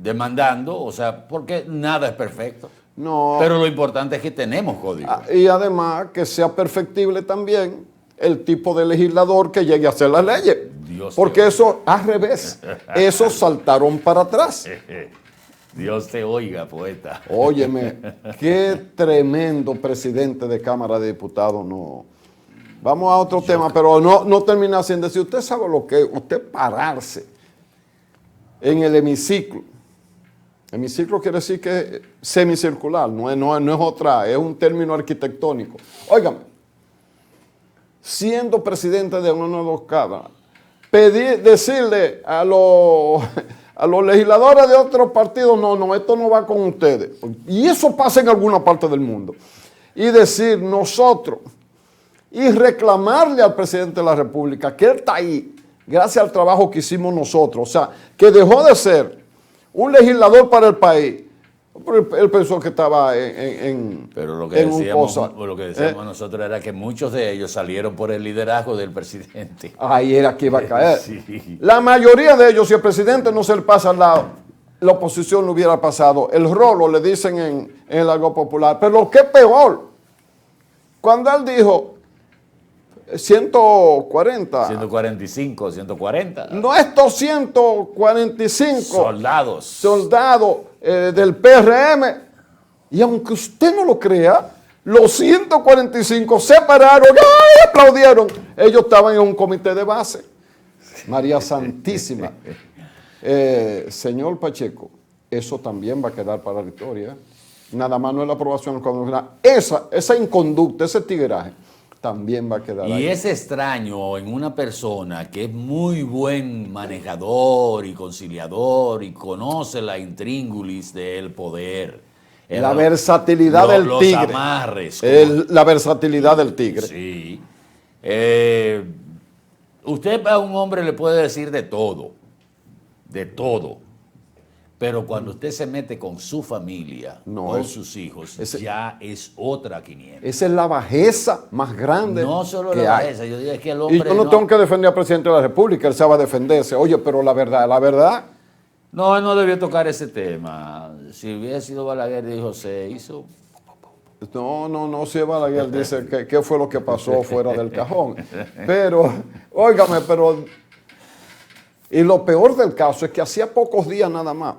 [SPEAKER 2] demandando, o sea, porque nada es perfecto.
[SPEAKER 3] No.
[SPEAKER 2] Pero lo importante es que tenemos código.
[SPEAKER 3] Y además que sea perfectible también el tipo de legislador que llegue a hacer las leyes. Porque eso, al revés, esos saltaron para atrás.
[SPEAKER 2] Dios te oiga, poeta.
[SPEAKER 3] Óyeme, qué tremendo presidente de Cámara de Diputados. No. Vamos a otro tema, pero no termina sin decir, usted sabe lo que es, usted pararse en el hemiciclo. Hemiciclo quiere decir que es semicircular, no es otra, es un término arquitectónico. Óigame, siendo presidente de una de las cámaras, decirle a los legisladores de otros partidos, no, esto no va con ustedes. Y eso pasa en alguna parte del mundo. Y decir nosotros, y reclamarle al presidente de la República que él está ahí, gracias al trabajo que hicimos nosotros, o sea, que dejó de ser un legislador para el país Pero él pensó que estaba en
[SPEAKER 2] Pero lo que decíamos,
[SPEAKER 3] cosa.
[SPEAKER 2] lo que decíamos nosotros era que muchos de ellos salieron por el liderazgo del presidente.
[SPEAKER 3] Ahí era que iba a caer.
[SPEAKER 2] Sí.
[SPEAKER 3] La mayoría de ellos, si el presidente no se le pasa al lado, la oposición lo hubiera pasado. El rolo, le dicen en el algo popular. Pero lo que es peor, cuando él dijo 140.
[SPEAKER 2] 145, 140.
[SPEAKER 3] No, estos 145
[SPEAKER 2] soldados
[SPEAKER 3] del PRM. Y aunque usted no lo crea, los 145 se pararon y aplaudieron. Ellos estaban en un comité de base. María Santísima. Señor Pacheco, eso también va a quedar para la historia. Nada más no es la aprobación constitucional. Esa inconducta, ese tigueraje, también va a quedar ahí.
[SPEAKER 2] Y es extraño en una persona que es muy buen manejador y conciliador y conoce la intríngulis del poder.
[SPEAKER 3] La versatilidad del tigre.
[SPEAKER 2] Los amarres.
[SPEAKER 3] La versatilidad del tigre.
[SPEAKER 2] Sí. Usted a un hombre le puede decir de todo. De todo. Pero cuando usted se mete con su familia, con sus hijos, ya es otra 500.
[SPEAKER 3] Esa es la bajeza más grande.
[SPEAKER 2] No solo
[SPEAKER 3] que
[SPEAKER 2] la bajeza,
[SPEAKER 3] hay.
[SPEAKER 2] yo digo es que el hombre.
[SPEAKER 3] Y yo no tengo que defender al presidente de la República, él sabe defenderse. Oye, pero la verdad.
[SPEAKER 2] No, él no debió tocar ese tema. Si hubiera sido Balaguer, dijo, se hizo.
[SPEAKER 3] No, si Balaguer dice qué fue lo que pasó fuera del cajón. Pero, óigame, y lo peor del caso es que hacía pocos días nada más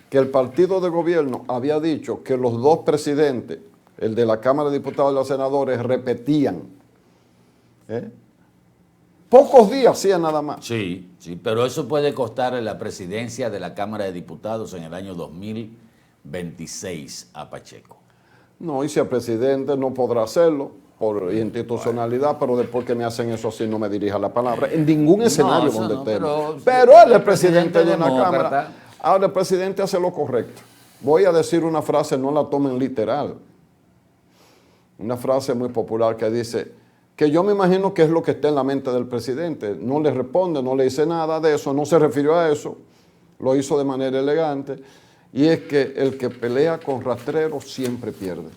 [SPEAKER 3] que el partido de gobierno había dicho que los dos presidentes, el de la Cámara de Diputados y los senadores, repetían. Pocos días hacía nada más.
[SPEAKER 2] Sí, pero eso puede costarle la presidencia de la Cámara de Diputados en el año 2026 a Pacheco.
[SPEAKER 3] No, y si el presidente no podrá hacerlo por institucionalidad, pero después que me hacen eso así no me dirija la palabra. En ningún escenario donde estemos. Pero él es presidente de una Cámara. Ahora el presidente hace lo correcto. Voy a decir una frase, no la tomen literal. Una frase muy popular que dice, que yo me imagino que es lo que está en la mente del presidente. No le responde, no le dice nada de eso, no se refirió a eso. Lo hizo de manera elegante. Y es que el que pelea con rastreros siempre pierde.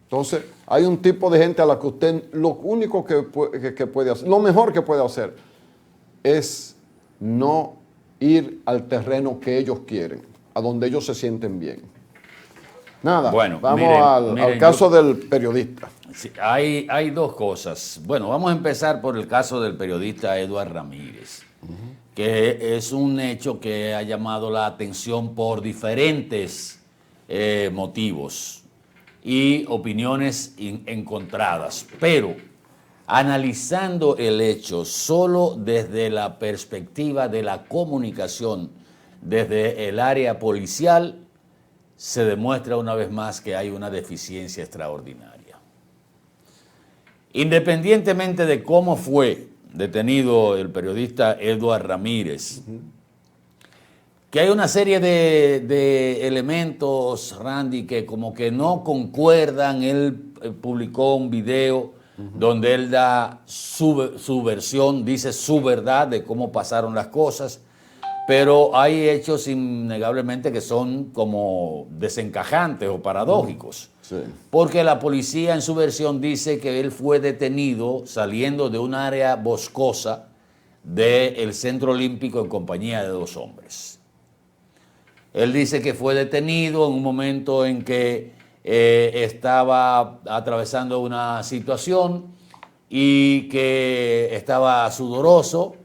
[SPEAKER 3] Entonces, hay un tipo de gente a la que usted lo único que puede hacer, lo mejor que puede hacer, es no ir al terreno que ellos quieren, a donde ellos se sienten bien. Nada,
[SPEAKER 2] bueno,
[SPEAKER 3] vamos al caso del periodista.
[SPEAKER 2] Sí, hay dos cosas. Bueno, vamos a empezar por el caso del periodista Eduardo Ramírez, que es un hecho que ha llamado la atención por diferentes motivos y opiniones encontradas, pero analizando el hecho solo desde la perspectiva de la comunicación, desde el área policial, se demuestra una vez más que hay una deficiencia extraordinaria. Independientemente de cómo fue detenido el periodista Eduardo Ramírez, que hay una serie de elementos, Randy, que como que no concuerdan. Él publicó un video donde él da su versión, dice su verdad de cómo pasaron las cosas, pero hay hechos innegablemente que son como desencajantes o paradójicos.
[SPEAKER 3] Sí.
[SPEAKER 2] Porque la policía en su versión dice que él fue detenido saliendo de un área boscosa del Centro Olímpico en compañía de 2 hombres. Él dice que fue detenido en un momento en que estaba atravesando una situación y que estaba sudoroso,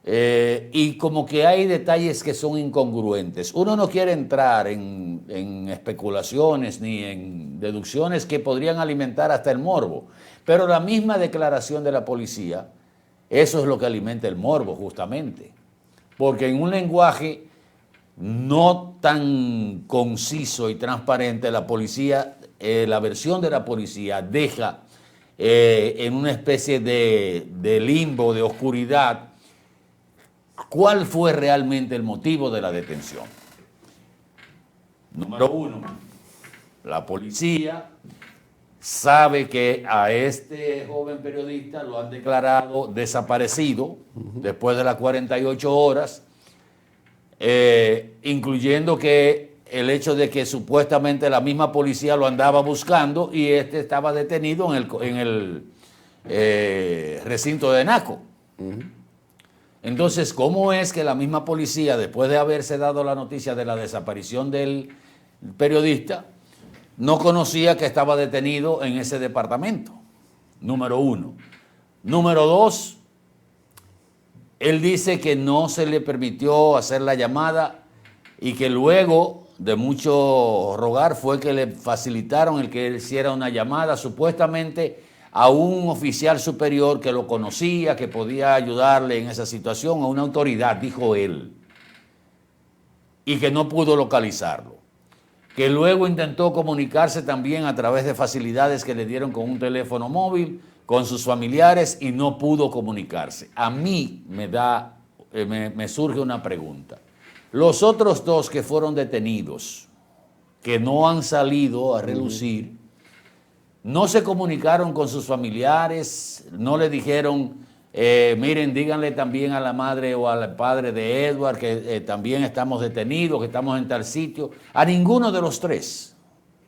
[SPEAKER 2] y como que hay detalles que son incongruentes. Uno no quiere entrar en especulaciones ni en deducciones que podrían alimentar hasta el morbo, pero la misma declaración de la policía, eso es lo que alimenta el morbo justamente, porque en un lenguaje no tan conciso y transparente, la policía, la versión de la policía deja en una especie de limbo, de oscuridad, cuál fue realmente el motivo de la detención. Número 1, la policía sabe que a este joven periodista lo han declarado desaparecido después de las 48 horas, incluyendo que el hecho de que supuestamente la misma policía lo andaba buscando y estaba detenido en el recinto de Naco. Entonces, ¿cómo es que la misma policía, después de haberse dado la noticia de la desaparición del periodista, no conocía que estaba detenido en ese departamento? Número uno. Número dos, él dice que no se le permitió hacer la llamada y que luego de mucho rogar fue que le facilitaron el que él hiciera una llamada supuestamente a un oficial superior que lo conocía, que podía ayudarle en esa situación, a una autoridad, dijo él, y que no pudo localizarlo. Que luego intentó comunicarse también a través de facilidades que le dieron con un teléfono móvil, con sus familiares, y no pudo comunicarse. A mí me surge una pregunta. Los otros dos que fueron detenidos, que no han salido a relucir, no se comunicaron con sus familiares, no le dijeron, miren, díganle también a la madre o al padre de Edward que también estamos detenidos, que estamos en tal sitio. A ninguno de los tres.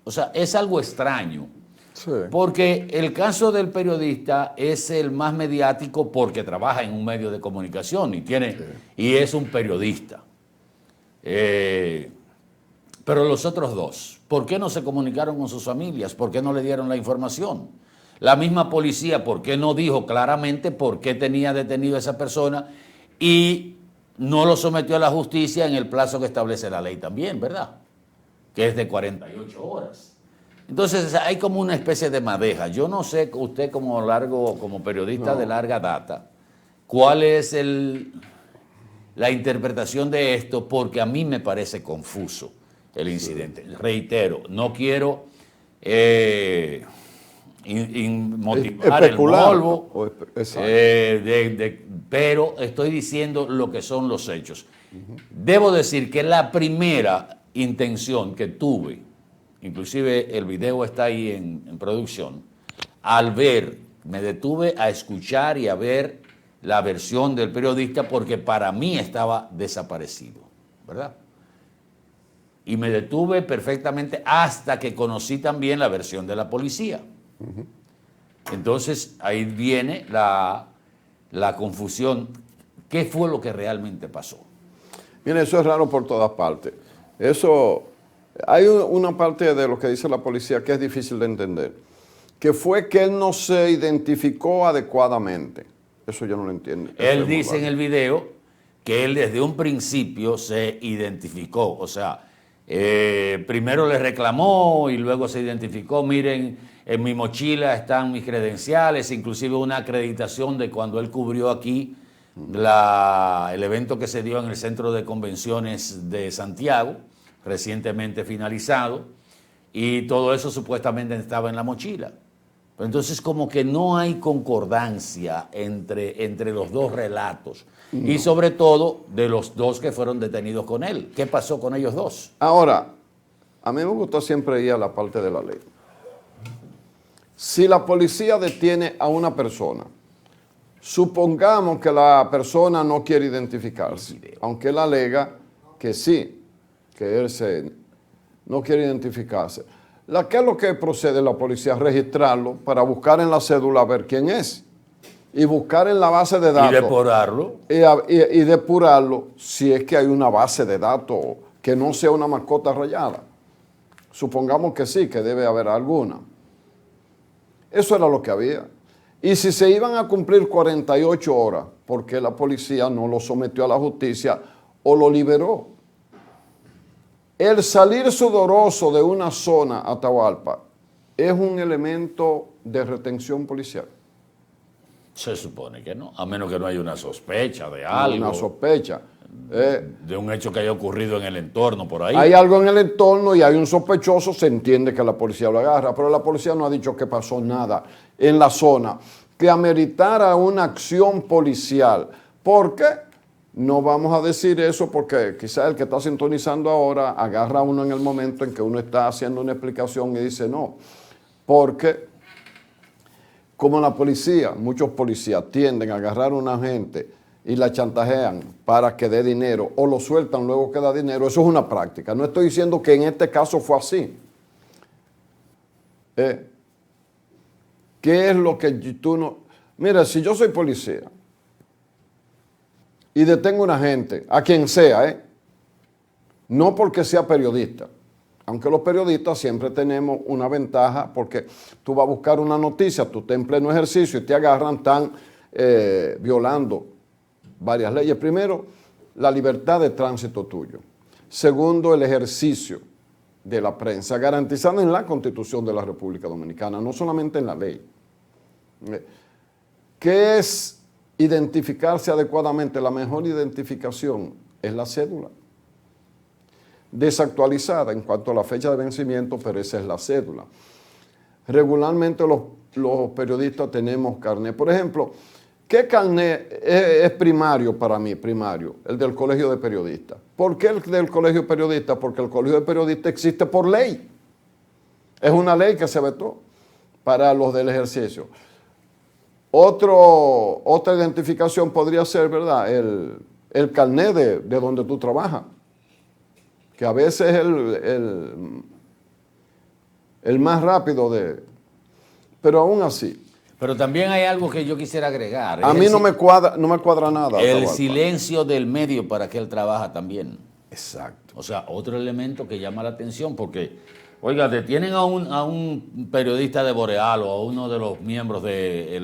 [SPEAKER 2] O sea, es algo extraño. Sí. Porque el caso del periodista es el más mediático porque trabaja en un medio de comunicación y es un periodista. Pero los otros dos, ¿por qué no se comunicaron con sus familias? ¿Por qué no le dieron la información? La misma policía, ¿por qué no dijo claramente por qué tenía detenido a esa persona y no lo sometió a la justicia en el plazo que establece la ley también, ¿verdad? Que es de 48 horas. Entonces hay como una especie de madeja. Yo no sé, usted como periodista de larga data, cuál es la interpretación de esto, porque a mí me parece confuso el incidente. Reitero, no quiero motivar el morbo, pero estoy diciendo lo que son los hechos. Debo decir que la primera intención que tuve, inclusive el video está ahí en producción, me detuve a escuchar y a ver la versión del periodista porque para mí estaba desaparecido, ¿verdad? Y me detuve perfectamente hasta que conocí también la versión de la policía. Entonces ahí viene la confusión. ¿Qué fue lo que realmente pasó?
[SPEAKER 3] Mire, eso es raro por todas partes. Hay una parte de lo que dice la policía que es difícil de entender, que fue que él no se identificó adecuadamente. Eso yo no lo entiendo.
[SPEAKER 2] Él dice en el video que él desde un principio se identificó, o sea, primero le reclamó y luego se identificó, miren, en mi mochila están mis credenciales, inclusive una acreditación de cuando él cubrió aquí el evento que se dio en el Centro de Convenciones de Santiago, recientemente finalizado, y todo eso supuestamente estaba en la mochila. Pero entonces como que no hay concordancia entre los dos relatos, y sobre todo de los dos que fueron detenidos con él. ¿Qué pasó con ellos dos?
[SPEAKER 3] Ahora, a mí me gusta siempre ir a la parte de la ley. Si la policía detiene a una persona, supongamos que la persona no quiere identificarse, aunque él alega que sí, que él no quiere identificarse. ¿Qué es lo que procede la policía? Registrarlo para buscar en la cédula a ver quién es y buscar en la base de datos.
[SPEAKER 2] Y depurarlo.
[SPEAKER 3] Y depurarlo si es que hay una base de datos que no sea una mascota rayada. Supongamos que sí, que debe haber alguna. Eso era lo que había. Y si se iban a cumplir 48 horas, ¿por qué la policía no lo sometió a la justicia o lo liberó? El salir sudoroso de una zona a Atahualpa es un elemento de retención policial.
[SPEAKER 2] Se supone que no, a menos que no haya una sospecha de algo.
[SPEAKER 3] Una sospecha.
[SPEAKER 2] De un hecho que haya ocurrido en el entorno por ahí.
[SPEAKER 3] Hay algo en el entorno y hay un sospechoso, se entiende que la policía lo agarra, pero la policía no ha dicho que pasó nada en la zona que ameritara una acción policial. ¿Por qué? No vamos a decir eso porque quizás el que está sintonizando ahora agarra a uno en el momento en que uno está haciendo una explicación y dice no. Porque como la policía, muchos policías tienden a agarrar a una gente y la chantajean para que dé dinero o lo sueltan luego que da dinero, eso es una práctica. No estoy diciendo que en este caso fue así. ¿Qué es lo que tú no...? Mira, si yo soy policía y detengo a una gente, a quien sea, no porque sea periodista, aunque los periodistas siempre tenemos una ventaja porque tú vas a buscar una noticia, tú estás en pleno ejercicio y te agarran, están violando varias leyes. Primero, la libertad de tránsito tuyo. Segundo, el ejercicio de la prensa, garantizada en la Constitución de la República Dominicana, no solamente en la ley. ¿Qué es identificarse adecuadamente? La mejor identificación es la cédula. Desactualizada en cuanto a la fecha de vencimiento, pero esa es la cédula. Regularmente los periodistas tenemos carnet. Por ejemplo, ¿qué carnet es primario para mí? Primario, el del Colegio de Periodistas. ¿Por qué el del Colegio de Periodistas? Porque el Colegio de Periodistas existe por ley. Es una ley que se vetó para los del ejercicio. Otra identificación podría ser, ¿verdad?, el carnet de donde tú trabajas, que a veces es el más rápido pero aún así.
[SPEAKER 2] Pero también hay algo que yo quisiera agregar.
[SPEAKER 3] A mí no me cuadra nada.
[SPEAKER 2] El silencio del medio para que él trabaja también.
[SPEAKER 3] Exacto.
[SPEAKER 2] O sea, otro elemento que llama la atención porque, oiga, detienen a un periodista de Boreal o a uno de los miembros de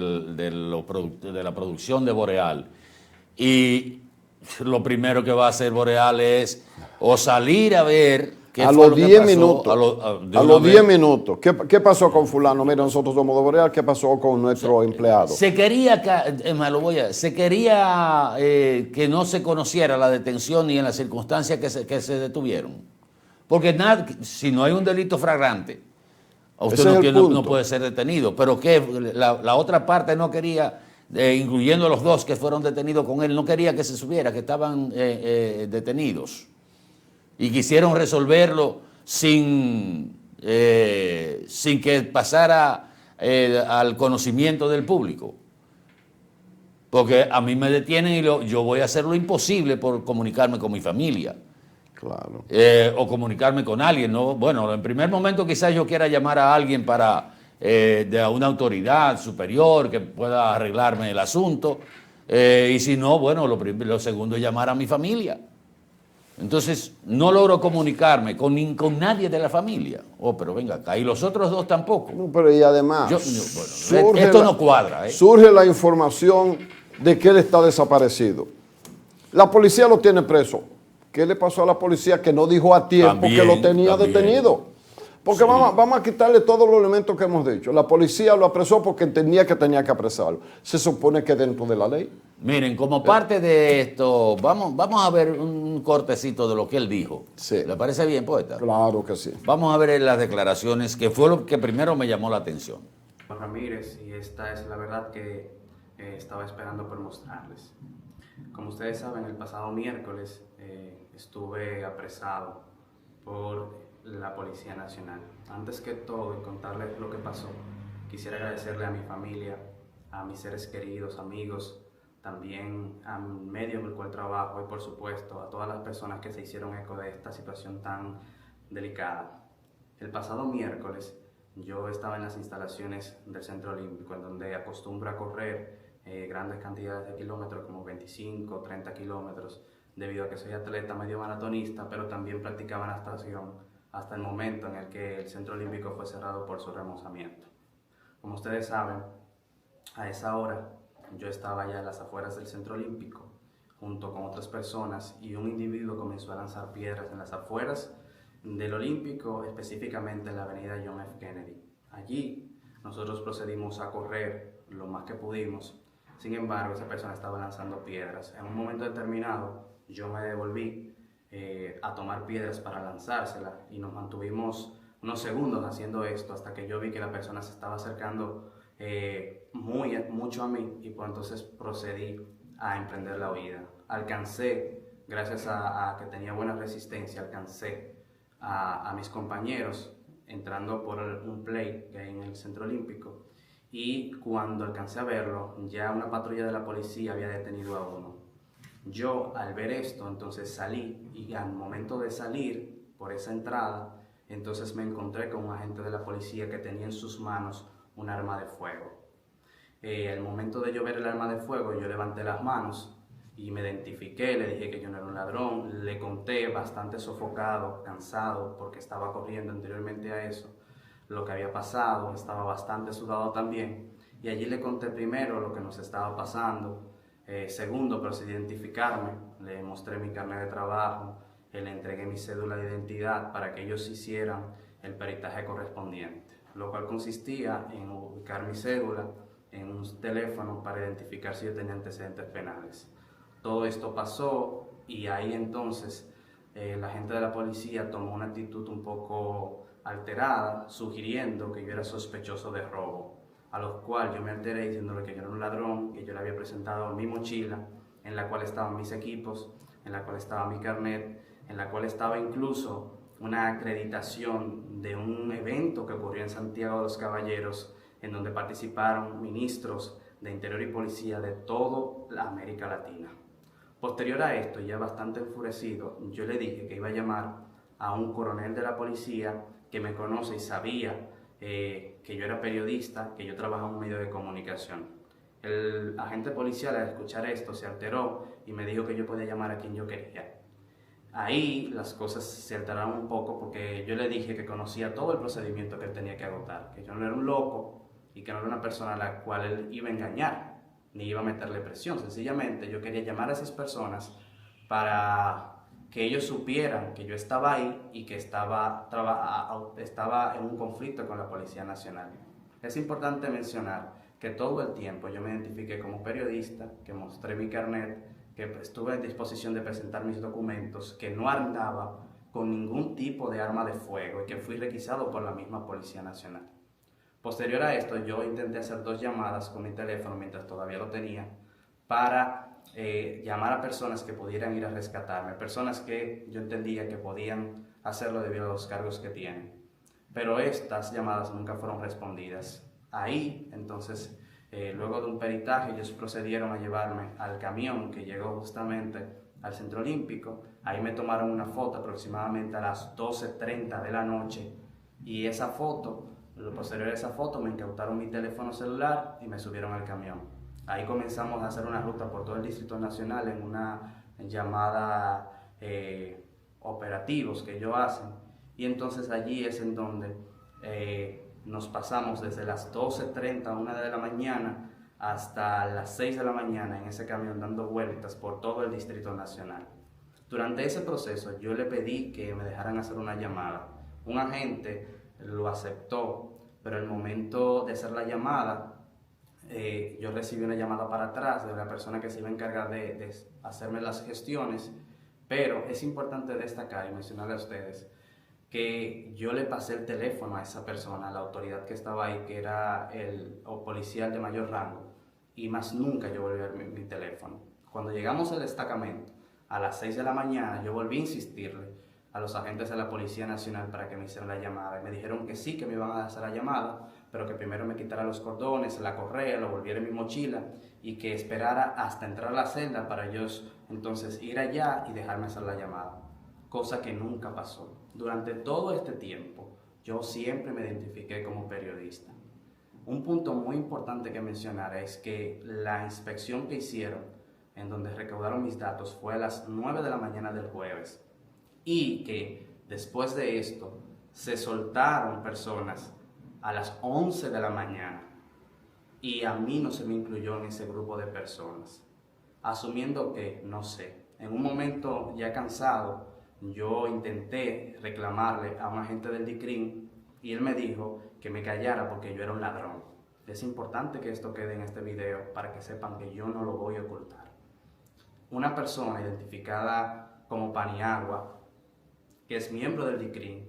[SPEAKER 2] la producción de Boreal y lo primero que va a hacer Boreal es o salir a ver qué
[SPEAKER 3] a
[SPEAKER 2] fue
[SPEAKER 3] los
[SPEAKER 2] lo que
[SPEAKER 3] 10
[SPEAKER 2] pasó,
[SPEAKER 3] minutos. A los 10 minutos. ¿Qué pasó con fulano? Mira, nosotros somos de Boreal. ¿Qué pasó con nuestro empleado?
[SPEAKER 2] Se quería que no se conociera la detención ni en las circunstancias que se detuvieron. Porque si no hay un delito flagrante, usted no puede ser detenido. Pero que la otra parte no quería, incluyendo los dos que fueron detenidos con él, no quería que se supiera que estaban detenidos. Y quisieron resolverlo sin que pasara al conocimiento del público. Porque a mí me detienen y yo voy a hacer lo imposible por comunicarme con mi familia.
[SPEAKER 3] Claro.
[SPEAKER 2] O comunicarme con alguien, ¿no? Bueno, en primer momento quizás yo quiera llamar a alguien de una autoridad superior que pueda arreglarme el asunto. Y si no, bueno, lo segundo es llamar a mi familia. Entonces, no logro comunicarme con nadie de la familia. Pero venga acá, y los otros dos tampoco.
[SPEAKER 3] No, pero y además,
[SPEAKER 2] esto no cuadra.
[SPEAKER 3] Surge la información de que él está desaparecido. La policía lo tiene preso. ¿Qué le pasó a la policía que no dijo a tiempo que lo tenía detenido? Porque sí. vamos a quitarle todos los elementos que hemos dicho. La policía lo apresó porque entendía que tenía que apresarlo. Se supone que dentro de la ley.
[SPEAKER 2] Miren, como parte de esto, vamos a ver un cortecito de lo que él dijo.
[SPEAKER 3] Sí.
[SPEAKER 2] ¿Le parece bien, poeta?
[SPEAKER 3] Claro que sí.
[SPEAKER 2] Vamos a ver las declaraciones, que fue lo que primero me llamó la atención.
[SPEAKER 15] Juan Ramírez, y esta es la verdad que estaba esperando por mostrarles. Como ustedes saben, el pasado miércoles estuve apresado por la Policía Nacional. Antes que todo, y contarles lo que pasó, quisiera agradecerle a mi familia, a mis seres queridos, amigos, también al medio en el cual trabajo y por supuesto a todas las personas que se hicieron eco de esta situación tan delicada. El pasado miércoles yo estaba en las instalaciones del Centro Olímpico, en donde acostumbro a correr grandes cantidades de kilómetros, como 25, 30 kilómetros, debido a que soy atleta medio maratonista, pero también practicaba natación hasta el momento en el que el Centro Olímpico fue cerrado por su remozamiento. Como ustedes saben, a esa hora yo estaba ya en las afueras del Centro Olímpico, junto con otras personas, y un individuo comenzó a lanzar piedras en las afueras del Olímpico, específicamente en la avenida John F. Kennedy. Allí nosotros procedimos a correr lo más que pudimos. Sin embargo, esa persona estaba lanzando piedras. En un momento determinado, yo me devolví a tomar piedras para lanzárselas y nos mantuvimos unos segundos haciendo esto hasta que yo vi que la persona se estaba acercando mucho a mí, y pues entonces procedí a emprender la huida. Alcancé, gracias a que tenía buena resistencia, alcancé a mis compañeros entrando por un play que hay en el Centro Olímpico, y cuando alcancé a verlo, ya una patrulla de la policía había detenido a uno. Yo al ver esto, entonces salí y al momento de salir por esa entrada, entonces me encontré con un agente de la policía que tenía en sus manos un arma de fuego. Al momento de yo ver el arma de fuego, yo levanté las manos y me identifiqué, le dije que yo no era un ladrón, le conté bastante sofocado, cansado, porque estaba corriendo anteriormente a eso, lo que había pasado, estaba bastante sudado también, y allí le conté primero lo que nos estaba pasando, segundo, procedí a identificarme, le mostré mi carnet de trabajo, le entregué mi cédula de identidad para que ellos hicieran el peritaje correspondiente, lo cual consistía en ubicar mi cédula en un teléfono para identificar si yo tenía antecedentes penales. Todo esto pasó y ahí entonces la gente de la policía tomó una actitud un poco alterada, sugiriendo que yo era sospechoso de robo, a lo cual yo me alteré diciéndole que yo era un ladrón, que yo le había presentado mi mochila, en la cual estaban mis equipos, en la cual estaba mi carnet, en la cual estaba incluso una acreditación de un evento que ocurrió en Santiago de los Caballeros, en donde participaron ministros de Interior y Policía de toda la América Latina. Posterior a esto, ya bastante enfurecido, yo le dije que iba a llamar a un coronel de la policía que me conoce y sabía que yo era periodista, que yo trabajaba en un medio de comunicación. El agente policial, al escuchar esto, se alteró y me dijo que yo podía llamar a quien yo quería. Ahí las cosas se alteraron un poco porque yo le dije que conocía todo el procedimiento que él tenía que agotar, que yo no era un loco y que no era una persona a la cual él iba a engañar ni iba a meterle presión. Sencillamente yo quería llamar a esas personas para que ellos supieran que yo estaba ahí y que estaba en un conflicto con la Policía Nacional. Es importante mencionar que todo el tiempo yo me identifiqué como periodista, que mostré mi carnet, que estuve en disposición de presentar mis documentos, que no andaba con ningún tipo de arma de fuego y que fui requisado por la misma Policía Nacional. Posterior a esto, yo intenté hacer 2 llamadas con mi teléfono mientras todavía lo tenía para llamar a personas que pudieran ir a rescatarme, personas que yo entendía que podían hacerlo debido a los cargos que tienen. Pero estas llamadas nunca fueron respondidas. Ahí, entonces, luego de un peritaje, ellos procedieron a llevarme al camión que llegó justamente al Centro Olímpico. Ahí me tomaron una foto aproximadamente a las 12:30 de la noche y esa foto, lo posterior a esa foto, me incautaron mi teléfono celular y me subieron al camión. Ahí comenzamos a hacer una ruta por todo el Distrito Nacional en una llamada operativos que ellos hacen, y entonces allí es en donde nos pasamos desde las 12:30, 1 de la mañana, hasta las 6 de la mañana en ese camión dando vueltas por todo el Distrito Nacional. Durante ese proceso yo le pedí que me dejaran hacer una llamada. Un agente lo aceptó, pero el momento de hacer la llamada, yo recibí una llamada para atrás de la persona que se iba a encargar de hacerme las gestiones, pero es importante destacar y mencionarle a ustedes que yo le pasé el teléfono a esa persona, a la autoridad que estaba ahí, que era el policial de mayor rango, y más nunca yo volví a ver mi teléfono. Cuando llegamos al destacamento, a las 6 de la mañana, yo volví a insistirle a los agentes de la Policía Nacional para que me hicieran la llamada, y me dijeron que sí, que me iban a hacer la llamada, pero que primero me quitara los cordones, la correa, lo volviera en mi mochila, y que esperara hasta entrar a la celda para ellos entonces ir allá y dejarme hacer la llamada, cosa que nunca pasó. Durante todo este tiempo, yo siempre me identifiqué como periodista. Un punto muy importante que mencionar es que la inspección que hicieron, en donde recaudaron mis datos, fue a las 9 de la mañana del jueves, y que después de esto se soltaron personas a las 11 de la mañana, y a mí no se me incluyó en ese grupo de personas, asumiendo que, no sé, en un momento ya cansado, yo intenté reclamarle a un agente del DICRIM y él me dijo que me callara porque yo era un ladrón. Es importante que esto quede en este video para que sepan que yo no lo voy a ocultar. Una persona identificada como Paniagua, que es miembro del DICRIM,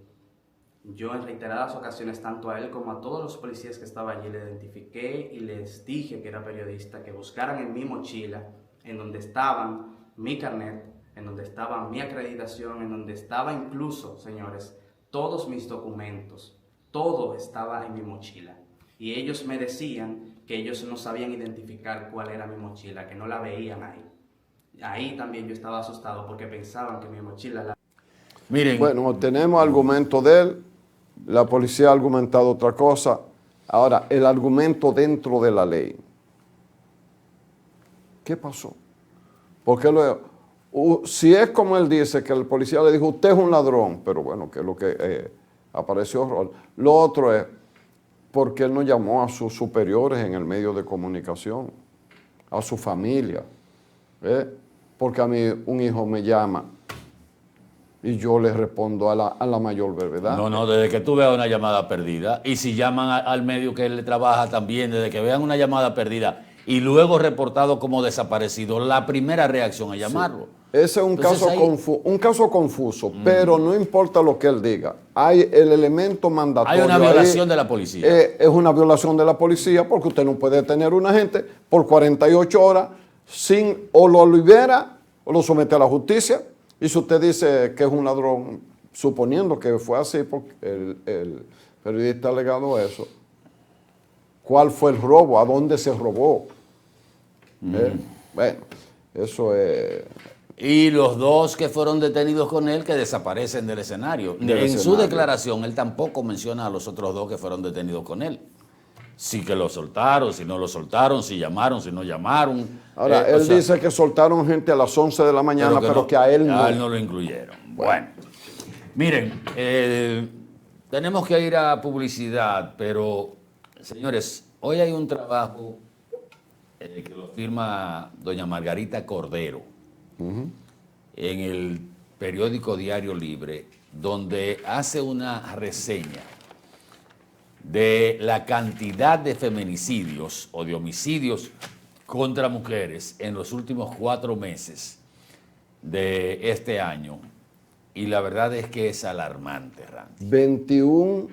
[SPEAKER 15] yo en reiteradas ocasiones, tanto a él como a todos los policías que estaban allí, le identifiqué y les dije que era periodista, que buscaran en mi mochila, en donde estaban mi carnet, en donde estaba mi acreditación, en donde estaba incluso, señores, todos mis documentos. Todo estaba en mi mochila. Y ellos me decían que ellos no sabían identificar cuál era mi mochila, que no la veían ahí. ahí también yo estaba asustado porque pensaban que mi mochila la...
[SPEAKER 2] Miren.
[SPEAKER 3] Bueno, tenemos argumento de él, la policía ha argumentado otra cosa. Ahora, el argumento dentro de la ley. ¿Qué pasó? Porque si es como él dice, que el policía le dijo, usted es un ladrón, pero bueno, que es lo que apareció horror. Lo otro es, porque él no llamó a sus superiores en el medio de comunicación, a su familia. Porque a mí un hijo me llama y yo le respondo a la mayor brevedad.
[SPEAKER 2] No, desde que tú veas una llamada perdida, y si llaman al medio que él trabaja también, desde que vean una llamada perdida y luego reportado como desaparecido, la primera reacción es llamarlo.
[SPEAKER 3] Sí. Ese es un caso confuso, pero no importa lo que él diga. Hay el elemento mandatorio.
[SPEAKER 2] Hay una violación de la policía.
[SPEAKER 3] Es una violación de la policía porque usted no puede tener una gente por 48 horas sin o lo libera o lo somete a la justicia. Y si usted dice que es un ladrón, suponiendo que fue así, porque el periodista ha alegado eso, ¿cuál fue el robo? ¿A dónde se robó? Bueno, eso es...
[SPEAKER 2] Y los dos que fueron detenidos con él que desaparecen del escenario. En su declaración, él tampoco menciona a los otros dos que fueron detenidos con él. Sí que lo soltaron, si no lo soltaron, si llamaron, si no llamaron.
[SPEAKER 3] Ahora, él dice que soltaron gente a las 11 de la mañana, pero que a él no.
[SPEAKER 2] A él no lo incluyeron. Bueno, miren, tenemos que ir a publicidad, pero, señores, hoy hay un trabajo que lo firma doña Margarita Cordero en el periódico Diario Libre, donde hace una reseña de la cantidad de feminicidios o de homicidios contra mujeres en los últimos 4 meses de este año. Y la verdad es que es alarmante, Randy.
[SPEAKER 3] 21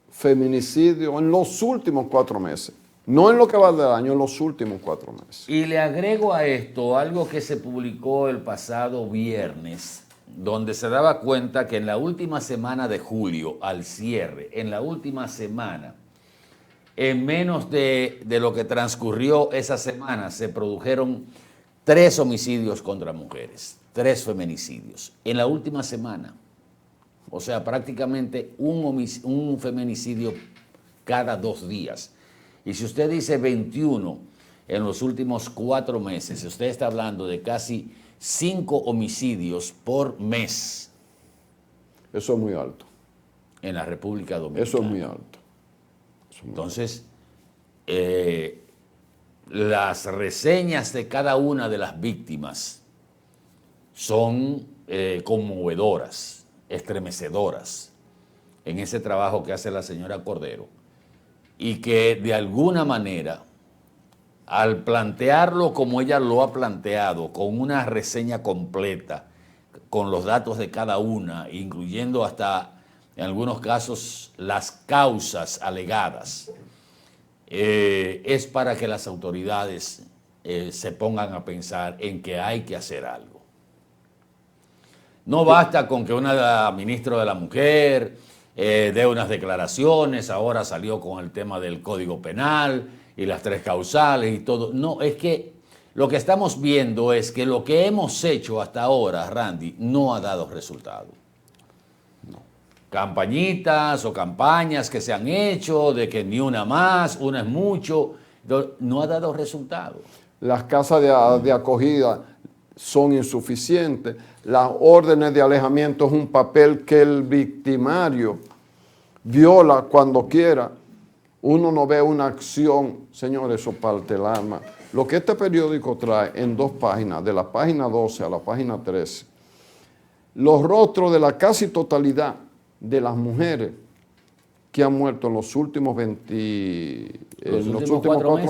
[SPEAKER 3] feminicidios en los últimos 4 meses. No en lo que va del año, en los últimos 4 meses.
[SPEAKER 2] Y le agrego a esto algo que se publicó el pasado viernes, donde se daba cuenta que en la última semana de julio, al cierre, en la última semana, en menos de lo que transcurrió esa semana, se produjeron 3 homicidios contra mujeres, 3 feminicidios, en la última semana. O sea, prácticamente un feminicidio cada 2 días. Y si usted dice 21 en los últimos 4 meses, usted está hablando de casi 5 homicidios por mes.
[SPEAKER 3] Eso es muy alto.
[SPEAKER 2] En la República Dominicana.
[SPEAKER 3] Eso es muy alto.
[SPEAKER 2] Entonces, las reseñas de cada una de las víctimas son conmovedoras, estremecedoras, en ese trabajo que hace la señora Cordero, y que de alguna manera, al plantearlo como ella lo ha planteado, con una reseña completa, con los datos de cada una, incluyendo hasta, en algunos casos, las causas alegadas, es para que las autoridades se pongan a pensar en que hay que hacer algo. No basta con que una ministra de la Mujer dé unas declaraciones, ahora salió con el tema del Código Penal y las 3 causales y todo. No, es que lo que estamos viendo es que lo que hemos hecho hasta ahora, Randy, no ha dado resultado. No. Campañitas o campañas que se han hecho de que ni una más, una es mucho, no ha dado resultado.
[SPEAKER 3] Las casas de acogida son insuficientes. Las órdenes de alejamiento es un papel que el victimario viola cuando quiera. Uno no ve una acción, señores, eso parte el alma. Lo que este periódico trae en 2 páginas, de la página 12 a la página 13, los rostros de la casi totalidad de las mujeres que han muerto en los últimos 4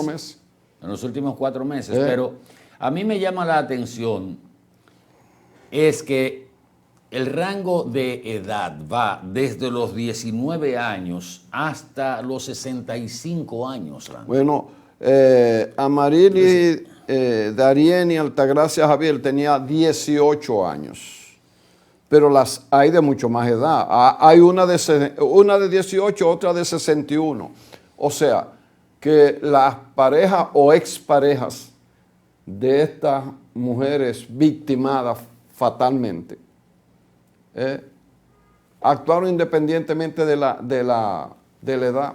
[SPEAKER 3] meses.
[SPEAKER 2] En los últimos 4 meses, pero a mí me llama la atención es que el rango de edad va desde los 19 años hasta los 65 años. Randy.
[SPEAKER 3] Bueno, Amarili Darieni Altagracia Javier tenía 18 años, pero las hay de mucho más edad. Hay una de 18, otra de 61. O sea, que las parejas o exparejas de estas mujeres victimadas fatalmente actuaron independientemente de la edad.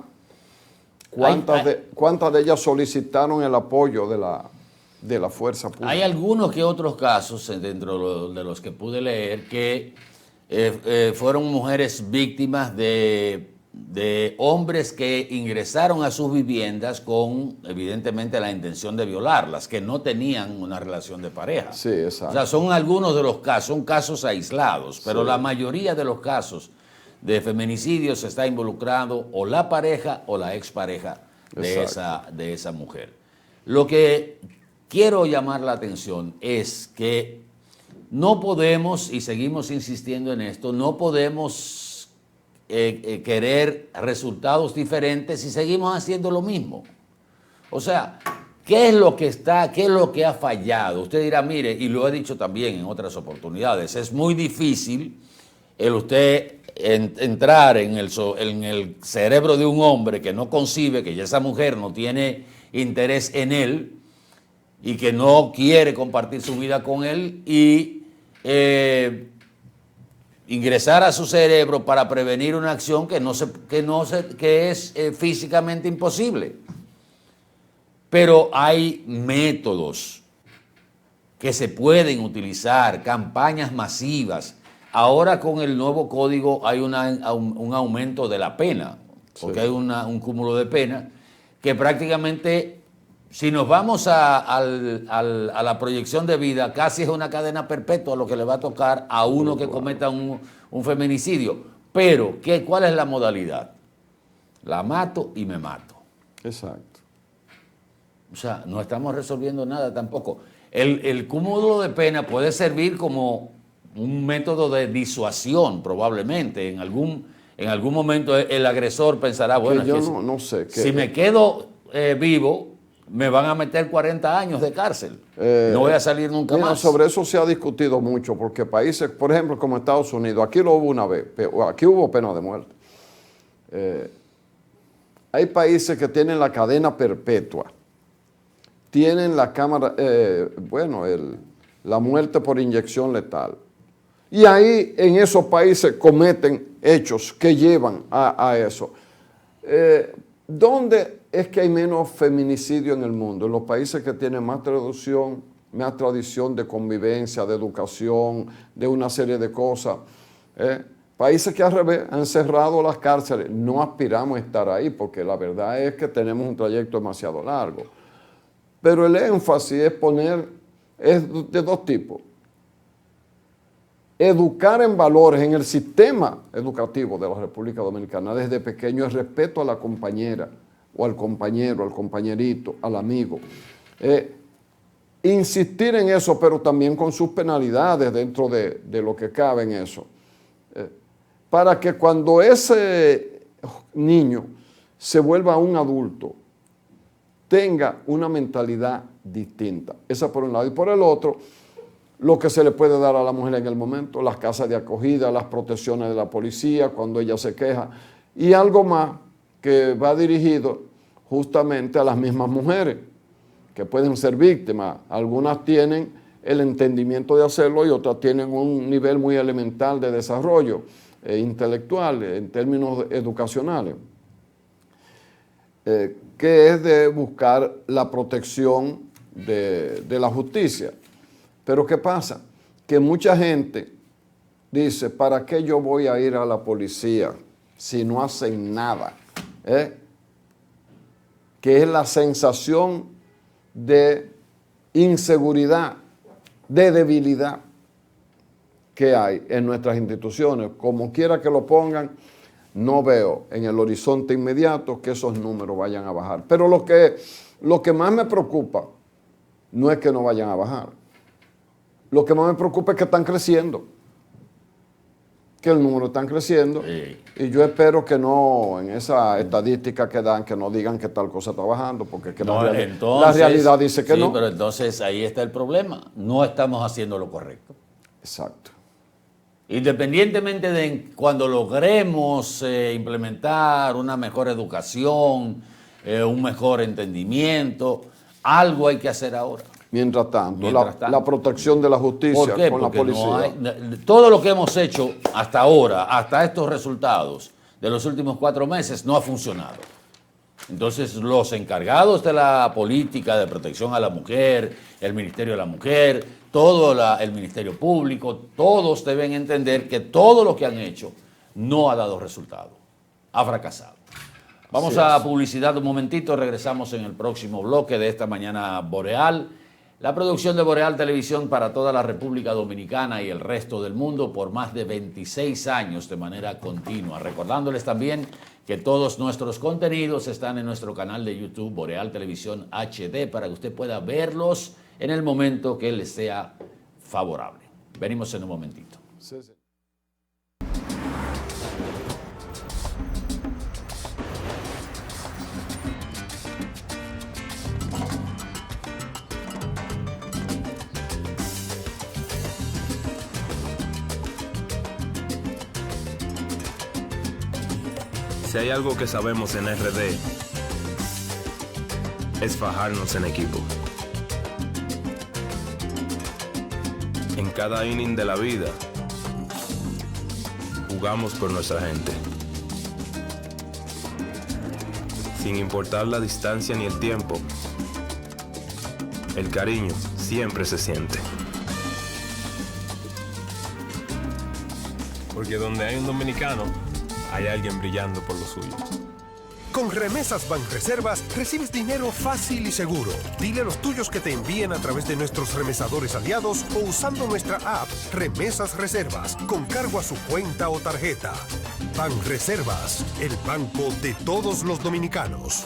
[SPEAKER 3] ¿Cuántas de ellas solicitaron el apoyo de la fuerza pública?
[SPEAKER 2] Hay algunos que otros casos, dentro de los que pude leer, que fueron mujeres víctimas de hombres que ingresaron a sus viviendas con, evidentemente, la intención de violarlas, que no tenían una relación de pareja.
[SPEAKER 3] Sí, exacto.
[SPEAKER 2] O sea, son algunos de los casos, son casos aislados, pero
[SPEAKER 3] Sí.
[SPEAKER 2] la mayoría de los casos de feminicidios está involucrado o la pareja o la expareja de esa mujer. Lo que quiero llamar la atención es que no podemos, y seguimos insistiendo en esto, no podemos querer resultados diferentes si seguimos haciendo lo mismo. O sea, ¿qué es lo que ha fallado? Usted dirá, mire, y lo he dicho también en otras oportunidades, es muy difícil el usted entrar en el cerebro de un hombre que no concibe que ya esa mujer no tiene interés en él y que no quiere compartir su vida con él y ingresar a su cerebro para prevenir una acción que es físicamente imposible. Pero hay métodos que se pueden utilizar, campañas masivas. Ahora con el nuevo código hay un aumento de la pena, porque hay un cúmulo de pena que prácticamente, si nos vamos a la proyección de vida, casi es una cadena perpetua lo que le va a tocar a uno que cometa un feminicidio. Pero, ¿cuál es la modalidad? La mato y me mato.
[SPEAKER 3] Exacto.
[SPEAKER 2] O sea, no estamos resolviendo nada tampoco. El cúmulo de pena puede servir como un método de disuasión, probablemente. En algún momento el agresor pensará, bueno,
[SPEAKER 3] yo no sé.
[SPEAKER 2] Si me quedo vivo, me van a meter 40 años de cárcel. No voy a salir nunca más.
[SPEAKER 3] Sobre eso se ha discutido mucho, porque países, por ejemplo, como Estados Unidos, aquí lo hubo una vez, aquí hubo pena de muerte. Hay países que tienen la cadena perpetua, tienen la cámara, la muerte por inyección letal. Y ahí en esos países cometen hechos que llevan a eso. ¿Dónde es que hay menos feminicidio en el mundo? En los países que tienen más tradición de convivencia, de educación, de una serie de cosas. Países que al revés han cerrado las cárceles. No aspiramos a estar ahí porque la verdad es que tenemos un trayecto demasiado largo. Pero el énfasis es de dos tipos. Educar en valores en el sistema educativo de la República Dominicana desde pequeño, el respeto a la compañera o al compañero, al compañerito, al amigo. Insistir en eso, pero también con sus penalidades dentro de lo que cabe en eso. Para que cuando ese niño se vuelva un adulto, tenga una mentalidad distinta. Esa por un lado. Y por el otro, lo que se le puede dar a la mujer en el momento, las casas de acogida, las protecciones de la policía cuando ella se queja, y algo más que va dirigido justamente a las mismas mujeres que pueden ser víctimas. Algunas tienen el entendimiento de hacerlo y otras tienen un nivel muy elemental de desarrollo intelectual en términos educacionales, que es de buscar la protección de la justicia. Pero ¿qué pasa? Que mucha gente dice, ¿para qué yo voy a ir a la policía si no hacen nada? Que es la sensación de inseguridad, de debilidad que hay en nuestras instituciones. Como quiera que lo pongan, no veo en el horizonte inmediato que esos números vayan a bajar. Pero lo que más me preocupa no es que no vayan a bajar. Lo que más me preocupa es que están creciendo, que el número está creciendo, y yo espero que no, en esa estadística que dan, que no digan que tal cosa está bajando, porque es que
[SPEAKER 2] no,
[SPEAKER 3] la realidad dice que
[SPEAKER 2] sí,
[SPEAKER 3] no.
[SPEAKER 2] Pero entonces ahí está el problema, no estamos haciendo lo correcto.
[SPEAKER 3] Exacto.
[SPEAKER 2] Independientemente de cuando logremos implementar una mejor educación, un mejor entendimiento, algo hay que hacer ahora.
[SPEAKER 3] Mientras tanto, la protección de la justicia
[SPEAKER 2] ¿Por qué?
[SPEAKER 3] con
[SPEAKER 2] Porque
[SPEAKER 3] la policía.
[SPEAKER 2] no hay, todo lo que hemos hecho hasta ahora, hasta estos resultados de los últimos 4 meses, no ha funcionado. Entonces, los encargados de la política de protección a la mujer, el Ministerio de la Mujer, el Ministerio Público, todos deben entender que todo lo que han hecho no ha dado resultado, ha fracasado. Vamos a publicidad un momentito, regresamos en el próximo bloque de esta mañana Boreal. La producción de Boreal Televisión para toda la República Dominicana y el resto del mundo por más de 26 años de manera continua. Recordándoles también que todos nuestros contenidos están en nuestro canal de YouTube Boreal Televisión HD para que usted pueda verlos en el momento que les sea favorable. Venimos en un momentito.
[SPEAKER 3] Sí, sí.
[SPEAKER 16] Si hay algo que sabemos en RD, es fajarnos en equipo. En cada inning de la vida, jugamos por nuestra gente. Sin importar la distancia ni el tiempo, el cariño siempre se siente. Porque donde hay un dominicano, hay alguien brillando por lo suyo.
[SPEAKER 5] Con Remesas Banreservas recibes dinero fácil y seguro. Dile a los tuyos que te envíen a través de nuestros remesadores aliados o usando nuestra app Remesas Reservas con cargo a su cuenta o tarjeta. Banreservas, el banco de todos los dominicanos.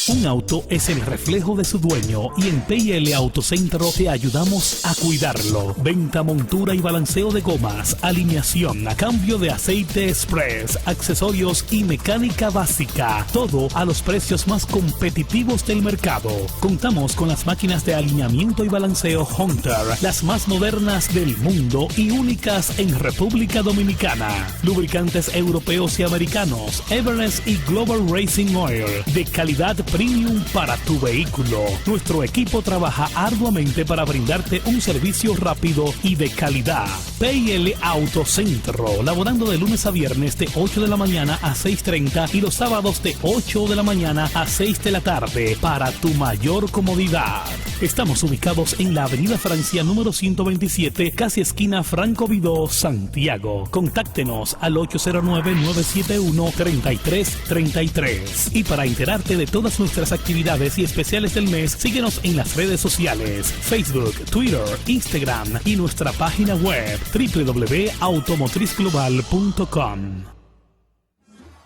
[SPEAKER 17] Un auto es el reflejo de su dueño y en P&L Autocentro te ayudamos a cuidarlo. Venta, montura y balanceo de gomas, alineación, cambio de aceite express, accesorios y mecánica básica. Todo a los precios más competitivos del mercado. Contamos con las máquinas de alineamiento y balanceo Hunter, las más modernas del mundo y únicas en República Dominicana. Lubricantes europeos y americanos, Everest y Global Racing Oil, de calidad premium para tu vehículo. Nuestro equipo trabaja arduamente para brindarte un servicio rápido y de calidad. P&L Autocentro, laborando de lunes a viernes de 8 de la mañana a 6:30 y los sábados de 8 de la mañana a 6 de la tarde para tu mayor comodidad. Estamos ubicados en la Avenida Francia número 127, casi esquina Franco Vidó, Santiago. Contáctenos al 809-971-3333. Y para enterarte de todas nuestras actividades y especiales del mes, síguenos en las redes sociales, Facebook, Twitter, Instagram y nuestra página web www.automotrizglobal.com.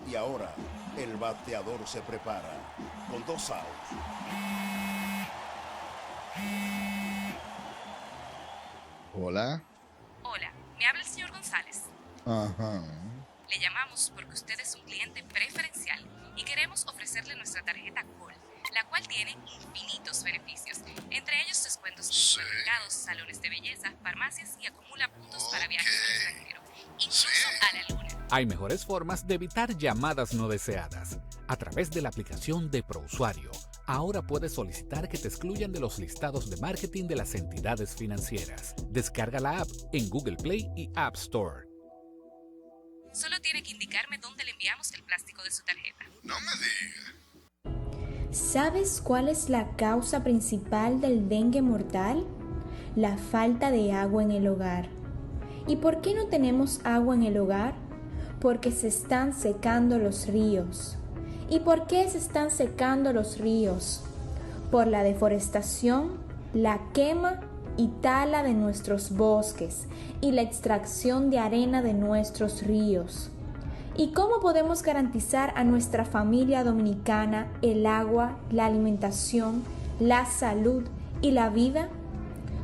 [SPEAKER 18] Y ahora, el bateador se prepara con 2 outs.
[SPEAKER 19] Hola.
[SPEAKER 20] Hola, me habla el señor González.
[SPEAKER 19] Ajá.
[SPEAKER 20] Le llamamos porque usted es un cliente preferencial y queremos ofrecerle nuestra tarjeta Gold, la cual tiene infinitos beneficios, entre ellos descuentos en supermercados, salones de belleza, farmacias y acumula puntos para viajes al extranjero, incluso a la luna.
[SPEAKER 21] Hay mejores formas de evitar llamadas no deseadas. A través de la aplicación de ProUsuario, ahora puedes solicitar que te excluyan de los listados de marketing de las entidades financieras. Descarga la app en Google Play y App Store.
[SPEAKER 20] Solo tiene que indicarme dónde le enviamos el plástico de su tarjeta.
[SPEAKER 18] No me diga.
[SPEAKER 12] ¿Sabes cuál es la causa principal del dengue mortal? La falta de agua en el hogar. ¿Y por qué no tenemos agua en el hogar? Porque se están secando los ríos. ¿Y por qué se están secando los ríos? Por la deforestación, la quema y tala de nuestros bosques y la extracción de arena de nuestros ríos. ¿Y cómo podemos garantizar a nuestra familia dominicana el agua, la alimentación, la salud y la vida?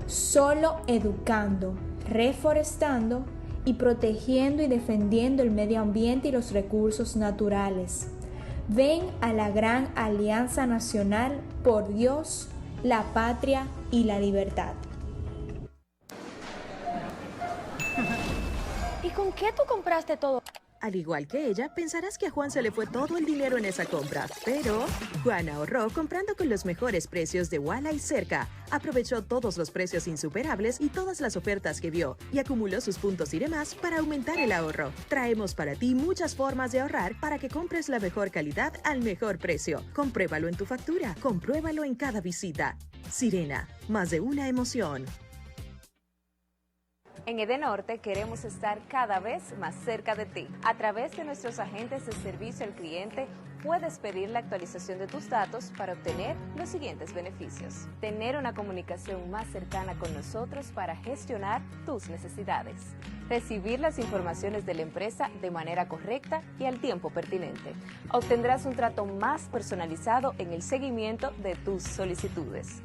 [SPEAKER 12] Solo educando, reforestando y protegiendo y defendiendo el medio ambiente y los recursos naturales. Ven a la gran Alianza Nacional por Dios, la patria y la libertad.
[SPEAKER 13] ¿Y con qué tú compraste todo?
[SPEAKER 1] Al igual que ella, pensarás que a Juan se le fue todo el dinero en esa compra, pero Juan ahorró comprando con los mejores precios de Walla y Cerca. Aprovechó todos los precios insuperables y todas las ofertas que vio y acumuló sus puntos y demás para aumentar el ahorro. Traemos para ti muchas formas de ahorrar para que compres la mejor calidad al mejor precio. Compruébalo en tu factura, compruébalo en cada visita. Sirena, más de una emoción.
[SPEAKER 14] En Edenorte queremos estar cada vez más cerca de ti. A través de nuestros agentes de servicio al cliente, puedes pedir la actualización de tus datos para obtener los siguientes beneficios. Tener una comunicación más cercana con nosotros para gestionar tus necesidades. Recibir las informaciones de la empresa de manera correcta y al tiempo pertinente. Obtendrás un trato más personalizado en el seguimiento de tus solicitudes.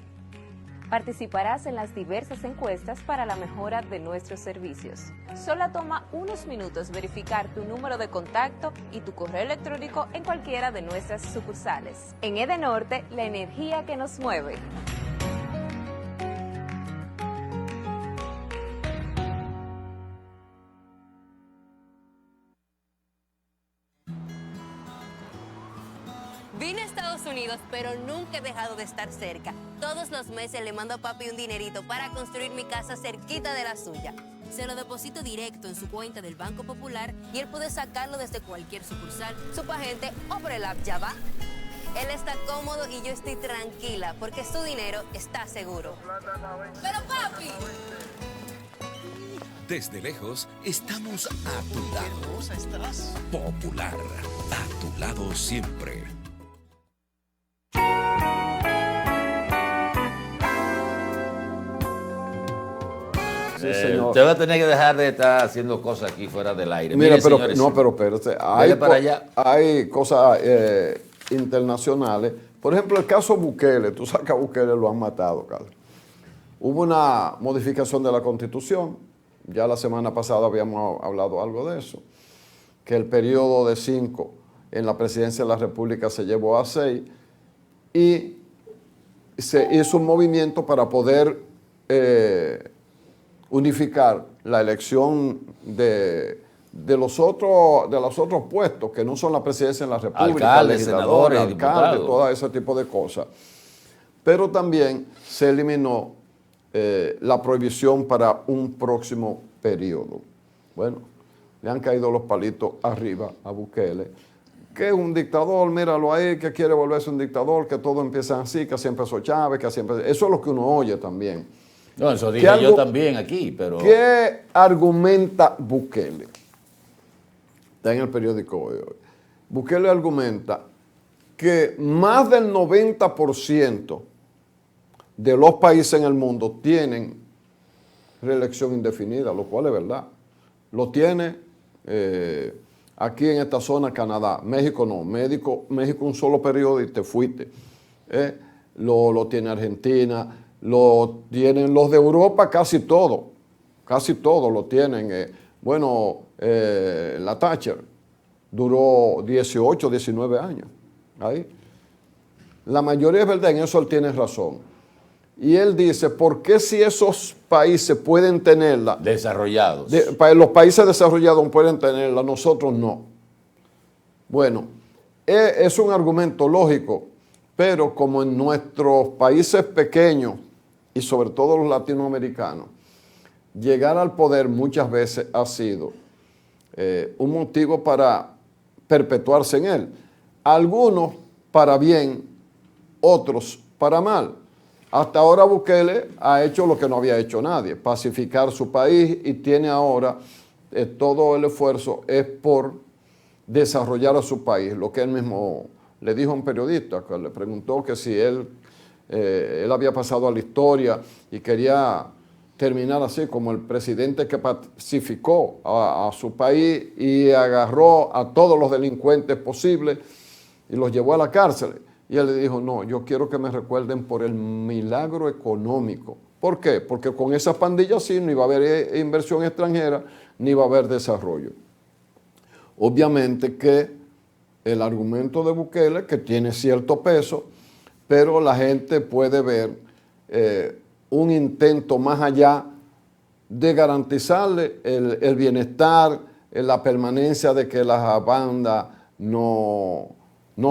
[SPEAKER 14] Participarás en las diversas encuestas para la mejora de nuestros servicios. Solo toma unos minutos verificar tu número de contacto y tu correo electrónico en cualquiera de nuestras sucursales. En Edenorte, la energía que nos mueve.
[SPEAKER 22] Vine a Estados Unidos, pero nunca he dejado de estar cerca. Todos los meses le mando a papi un dinerito para construir mi casa cerquita de la suya. Se lo deposito directo en su cuenta del Banco Popular y él puede sacarlo desde cualquier sucursal, superagente o por el app Ya Va. Él está cómodo y yo estoy tranquila porque su dinero está seguro. ¡Pero papi!
[SPEAKER 10] Desde lejos, estamos a tu lado. ¡Qué hermosa estás! Popular, a tu lado siempre.
[SPEAKER 3] Sí, señor.
[SPEAKER 2] Usted va a tener que dejar de estar haciendo cosas aquí fuera del aire.
[SPEAKER 3] Mira,
[SPEAKER 2] Mire,
[SPEAKER 3] pero
[SPEAKER 2] señores,
[SPEAKER 3] no, pero espérate. Hay cosas internacionales. Por ejemplo, el caso Bukele. Tú sabes que a Bukele lo han matado, Carlos. Hubo una modificación de la Constitución. Ya la semana pasada habíamos hablado algo de eso. Que el periodo de 5 en la presidencia de la República se llevó a 6. Y se hizo un movimiento para poder unificar la elección de los otros puestos que no son la presidencia de la República,
[SPEAKER 2] alcaldes, senadores,
[SPEAKER 3] alcaldes,
[SPEAKER 2] diputados,
[SPEAKER 3] todo ese tipo de cosas. Pero también se eliminó la prohibición para un próximo periodo. Bueno, le han caído los palitos arriba a Bukele, que es un dictador, míralo ahí, que quiere volverse un dictador, que todo empieza así, que así empezó Chávez, que así empezó... Eso es lo que uno oye también.
[SPEAKER 2] No, eso dije yo también aquí, pero...
[SPEAKER 3] ¿Qué argumenta Bukele? Está en el periódico hoy. Bukele argumenta que más del 90% de los países en el mundo tienen reelección indefinida, lo cual es verdad. Lo tiene aquí en esta zona Canadá, México no, México un solo periodo y te fuiste. Lo tiene Argentina, lo tienen los de Europa, casi todo lo tienen. La Thatcher duró 18, 19 años. Ahí. La mayoría es verdad, en eso él tiene razón. Y él dice, ¿por qué si esos países pueden tenerla?
[SPEAKER 2] Desarrollados.
[SPEAKER 3] Los países desarrollados pueden tenerla, nosotros no. Bueno, es un argumento lógico, pero como en nuestros países pequeños, y sobre todo los latinoamericanos, llegar al poder muchas veces ha sido un motivo para perpetuarse en él. Algunos para bien, otros para mal. Hasta ahora Bukele ha hecho lo que no había hecho nadie, pacificar su país, y tiene ahora todo el esfuerzo es por desarrollar a su país. Lo que él mismo le dijo a un periodista que le preguntó que si él había pasado a la historia y quería terminar así como el presidente que pacificó a su país y agarró a todos los delincuentes posibles y los llevó a la cárcel. Y él le dijo, no, yo quiero que me recuerden por el milagro económico. ¿Por qué? Porque con esas pandillas sí no iba a haber inversión extranjera, ni iba a haber desarrollo. Obviamente que el argumento de Bukele, que tiene cierto peso, pero la gente puede ver un intento más allá de garantizarle el bienestar, la permanencia de que las bandas no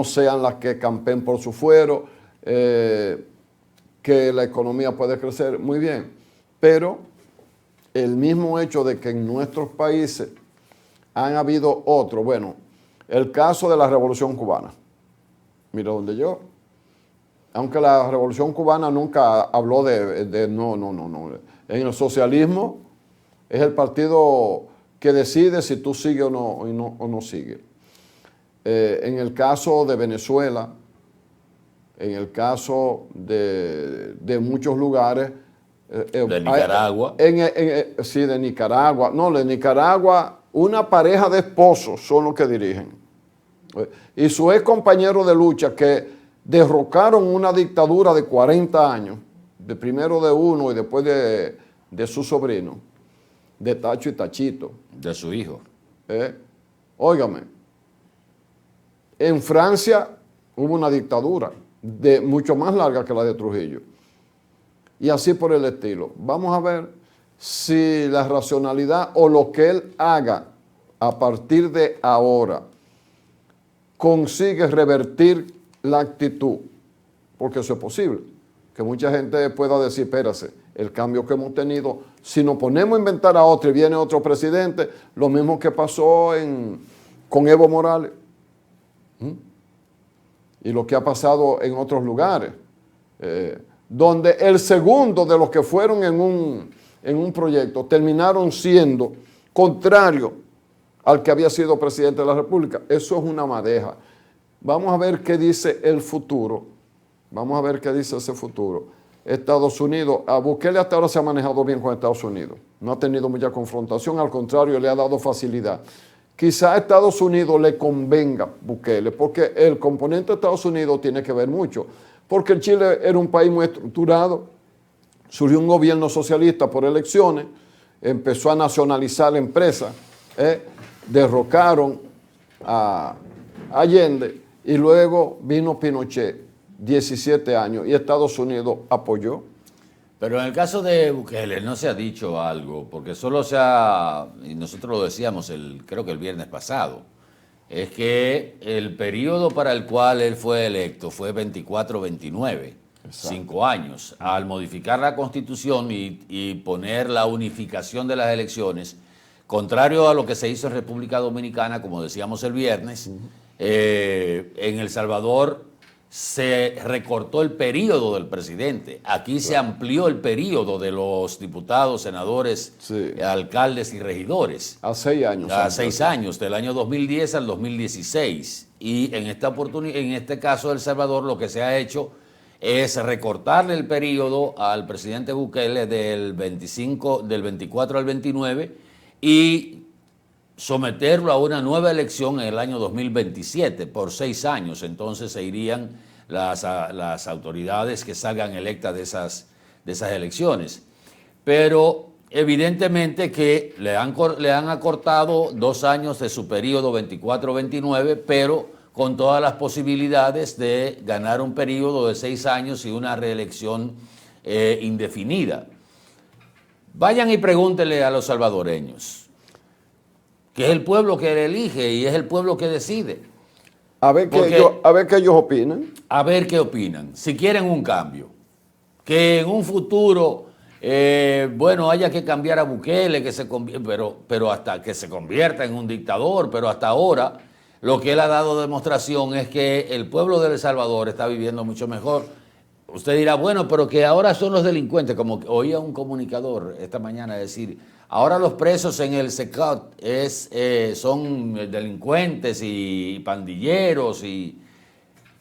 [SPEAKER 3] sean las que campen por su fuero, que la economía puede crecer, muy bien. Pero el mismo hecho de que en nuestros países han habido otros, bueno, el caso de la Revolución Cubana. Mira donde yo, aunque la Revolución Cubana nunca habló de no. En el socialismo es el partido que decide si tú sigues o no sigues. En el caso de Venezuela, en el caso de muchos lugares.
[SPEAKER 2] De Nicaragua.
[SPEAKER 3] Sí, de Nicaragua. No, de Nicaragua, una pareja de esposos son los que dirigen. Y su ex compañero de lucha que derrocaron una dictadura de 40 años, de primero de uno y después de su sobrino, de Tacho y Tachito.
[SPEAKER 2] De su hijo.
[SPEAKER 3] Óigame, en Francia hubo una dictadura mucho más larga que la de Trujillo. Y así por el estilo. Vamos a ver si la racionalidad o lo que él haga a partir de ahora consigue revertir la actitud, porque eso es posible. Que mucha gente pueda decir, espérase, el cambio que hemos tenido, si nos ponemos a inventar a otro y viene otro presidente, lo mismo que pasó con Evo Morales. Y lo que ha pasado en otros lugares, donde el segundo de los que fueron en un proyecto terminaron siendo contrario al que había sido presidente de la República. Eso es una madeja. Vamos a ver qué dice el futuro. Vamos a ver qué dice ese futuro. Estados Unidos, a Bukele hasta ahora se ha manejado bien con Estados Unidos. No ha tenido mucha confrontación, al contrario, le ha dado facilidad. Quizá a Estados Unidos le convenga Bukele, porque el componente de Estados Unidos tiene que ver mucho. Porque el Chile era un país muy estructurado, surgió un gobierno socialista por elecciones, empezó a nacionalizar empresas, derrocaron a Allende y luego vino Pinochet, 17 años, y Estados Unidos apoyó.
[SPEAKER 2] Pero en el caso de Bukele no se ha dicho algo, porque solo se ha, y nosotros lo decíamos creo que el viernes pasado, es que el periodo para el cual él fue electo fue 24-29, 5 años. Al modificar la Constitución y poner la unificación de las elecciones, contrario a lo que se hizo en República Dominicana, como decíamos el viernes, en El Salvador se recortó el periodo del presidente. Aquí se amplió el periodo de los diputados, senadores, alcaldes y regidores.
[SPEAKER 3] A 6 años.
[SPEAKER 2] A 6 años, del año 2010 al 2016. Y en este caso de El Salvador lo que se ha hecho es recortarle el periodo al presidente Bukele del 24 al 29 y someterlo a una nueva elección en el año 2027 por 6 años. Entonces se irían las autoridades que salgan electas de esas elecciones. Pero evidentemente que le han acortado 2 años de su periodo 24-29, pero con todas las posibilidades de ganar un periodo de 6 años y una reelección indefinida. Vayan y pregúntenle a los salvadoreños, que es el pueblo que elige y es el pueblo que decide.
[SPEAKER 3] A ver qué ellos opinan.
[SPEAKER 2] A ver qué opinan. Si quieren un cambio. Que en un futuro, haya que cambiar a Bukele, pero hasta que se convierta en un dictador. Pero hasta ahora, lo que él ha dado demostración es que el pueblo de El Salvador está viviendo mucho mejor. Usted dirá, bueno, pero que ahora son los delincuentes, como oía un comunicador esta mañana decir, ahora los presos en el SECAT son delincuentes y pandilleros y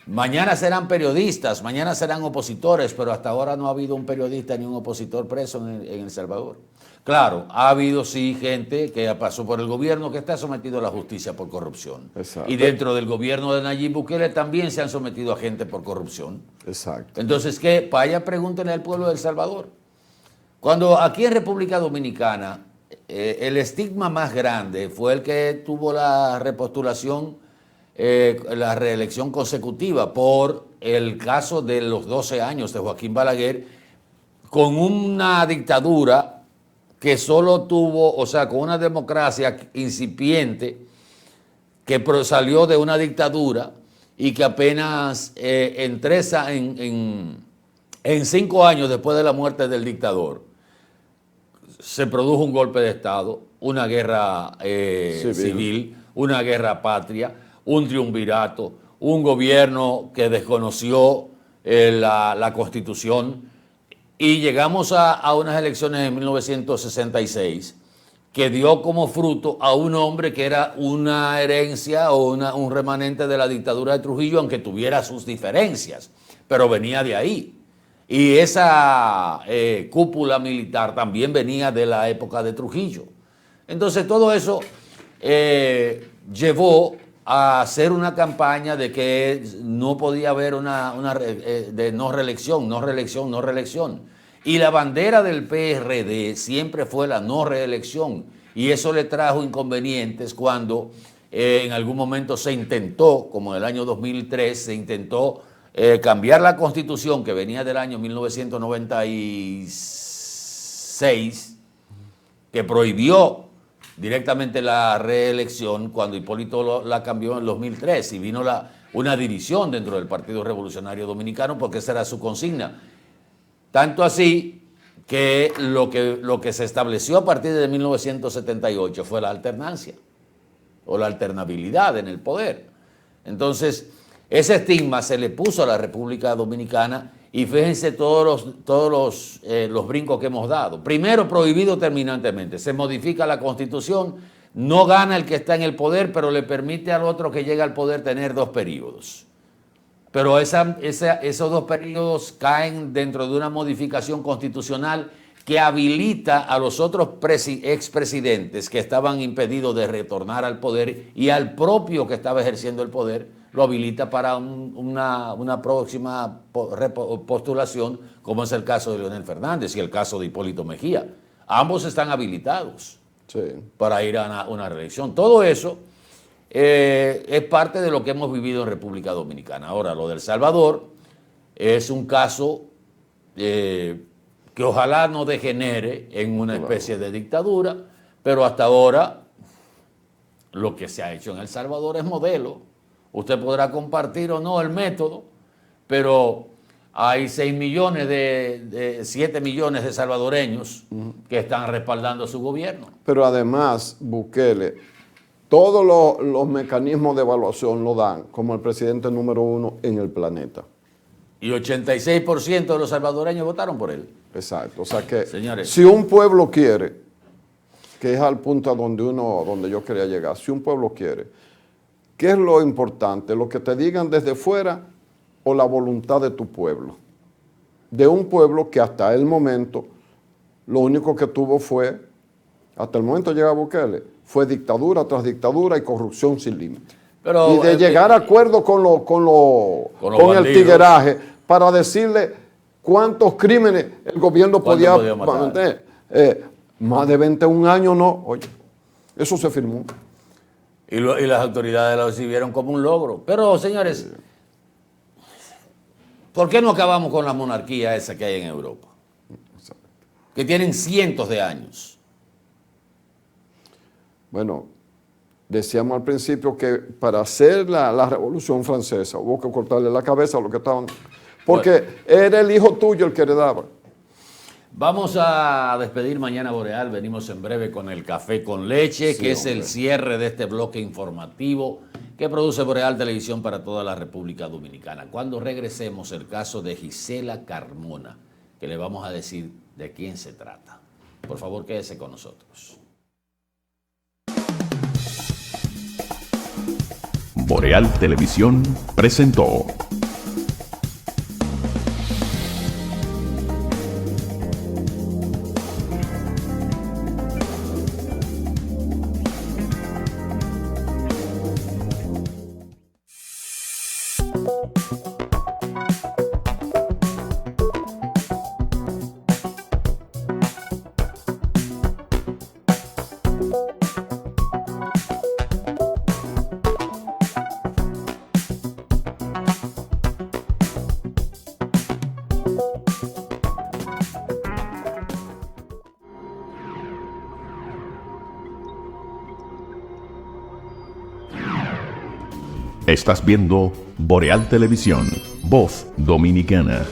[SPEAKER 2] mañana serán periodistas, mañana serán opositores, pero hasta ahora no ha habido un periodista ni un opositor preso en El Salvador. Claro, ha habido sí gente que pasó por el gobierno que está sometido a la justicia por corrupción.
[SPEAKER 3] Exacto.
[SPEAKER 2] Y dentro del gobierno de Nayib Bukele también se han sometido a gente por corrupción.
[SPEAKER 3] Exacto.
[SPEAKER 2] Entonces, ¿qué? Vaya, pregúntenle al pueblo de El Salvador. Cuando aquí en República Dominicana el estigma más grande fue el que tuvo la repostulación, la reelección consecutiva por el caso de los 12 años de Joaquín Balaguer, con una dictadura que solo tuvo, o sea, con una democracia incipiente que salió de una dictadura y que apenas en 5 años después de la muerte del dictador se produjo un golpe de Estado, una guerra civil, una guerra patria, un triunvirato, un gobierno que desconoció la Constitución, y llegamos a unas elecciones en 1966 que dio como fruto a un hombre que era una herencia o un remanente de la dictadura de Trujillo, aunque tuviera sus diferencias, pero venía de ahí. Y esa cúpula militar también venía de la época de Trujillo. Entonces todo eso llevó a hacer una campaña de que no podía haber de no reelección, no reelección, no reelección. Y la bandera del PRD siempre fue la no reelección. Y eso le trajo inconvenientes cuando en algún momento se intentó, como en el año 2003, se intentó cambiar la Constitución que venía del año 1996, que prohibió directamente la reelección, cuando Hipólito la cambió en el 2003 y vino una división dentro del Partido Revolucionario Dominicano porque esa era su consigna. Tanto así que lo que se estableció a partir de 1978 fue la alternancia o la alternabilidad en el poder. Entonces, ese estigma se le puso a la República Dominicana y fíjense todos los brincos que hemos dado. Primero, prohibido terminantemente. Se modifica la Constitución, no gana el que está en el poder, pero le permite al otro que llega al poder tener 2 periodos. Pero esos 2 periodos caen dentro de una modificación constitucional que habilita a los otros expresidentes que estaban impedidos de retornar al poder y al propio que estaba ejerciendo el poder, lo habilita para una próxima postulación, como es el caso de Leonel Fernández y el caso de Hipólito Mejía. Ambos están habilitados para ir a una reelección. Todo eso es parte de lo que hemos vivido en República Dominicana. Ahora, lo de El Salvador es un caso que ojalá no degenere en una especie de dictadura, pero hasta ahora lo que se ha hecho en El Salvador es modelo. Usted podrá compartir o no el método, pero hay 7 millones de salvadoreños que están respaldando su gobierno.
[SPEAKER 3] Pero además, Bukele, todos los mecanismos de evaluación lo dan como el presidente número 1 en el planeta.
[SPEAKER 2] Y 86% de los salvadoreños votaron por él.
[SPEAKER 3] Exacto. O sea que,
[SPEAKER 2] señores,
[SPEAKER 3] si un pueblo quiere, que es al punto a donde yo quería llegar, si un pueblo quiere, ¿qué es lo importante? ¿Lo que te digan desde fuera o la voluntad de tu pueblo? De un pueblo que hasta el momento, lo único que tuvo fue, hasta el momento llega Bukele, fue dictadura tras dictadura y corrupción sin límite. Y de llegar a acuerdo con el tigueraje para decirle cuántos crímenes el gobierno podía mantener. Más de 21 años no, oye, eso se firmó.
[SPEAKER 2] Y las autoridades lo recibieron como un logro. Pero, señores, ¿por qué no acabamos con la monarquía esa que hay en Europa? Que tienen cientos de años.
[SPEAKER 3] Bueno, decíamos al principio que para hacer la Revolución Francesa hubo que cortarle la cabeza a los que estaban... Porque era el hijo tuyo el que heredaba.
[SPEAKER 2] Vamos a despedir Mañana Boreal. Venimos en breve con el café con leche, que es el cierre de este bloque informativo que produce Boreal Televisión para toda la República Dominicana. Cuando regresemos, el caso de Gisela Carmona, que le vamos a decir de quién se trata. Por favor, quédese con nosotros.
[SPEAKER 6] Boreal Televisión presentó Estás viendo Boreal Televisión, voz dominicana.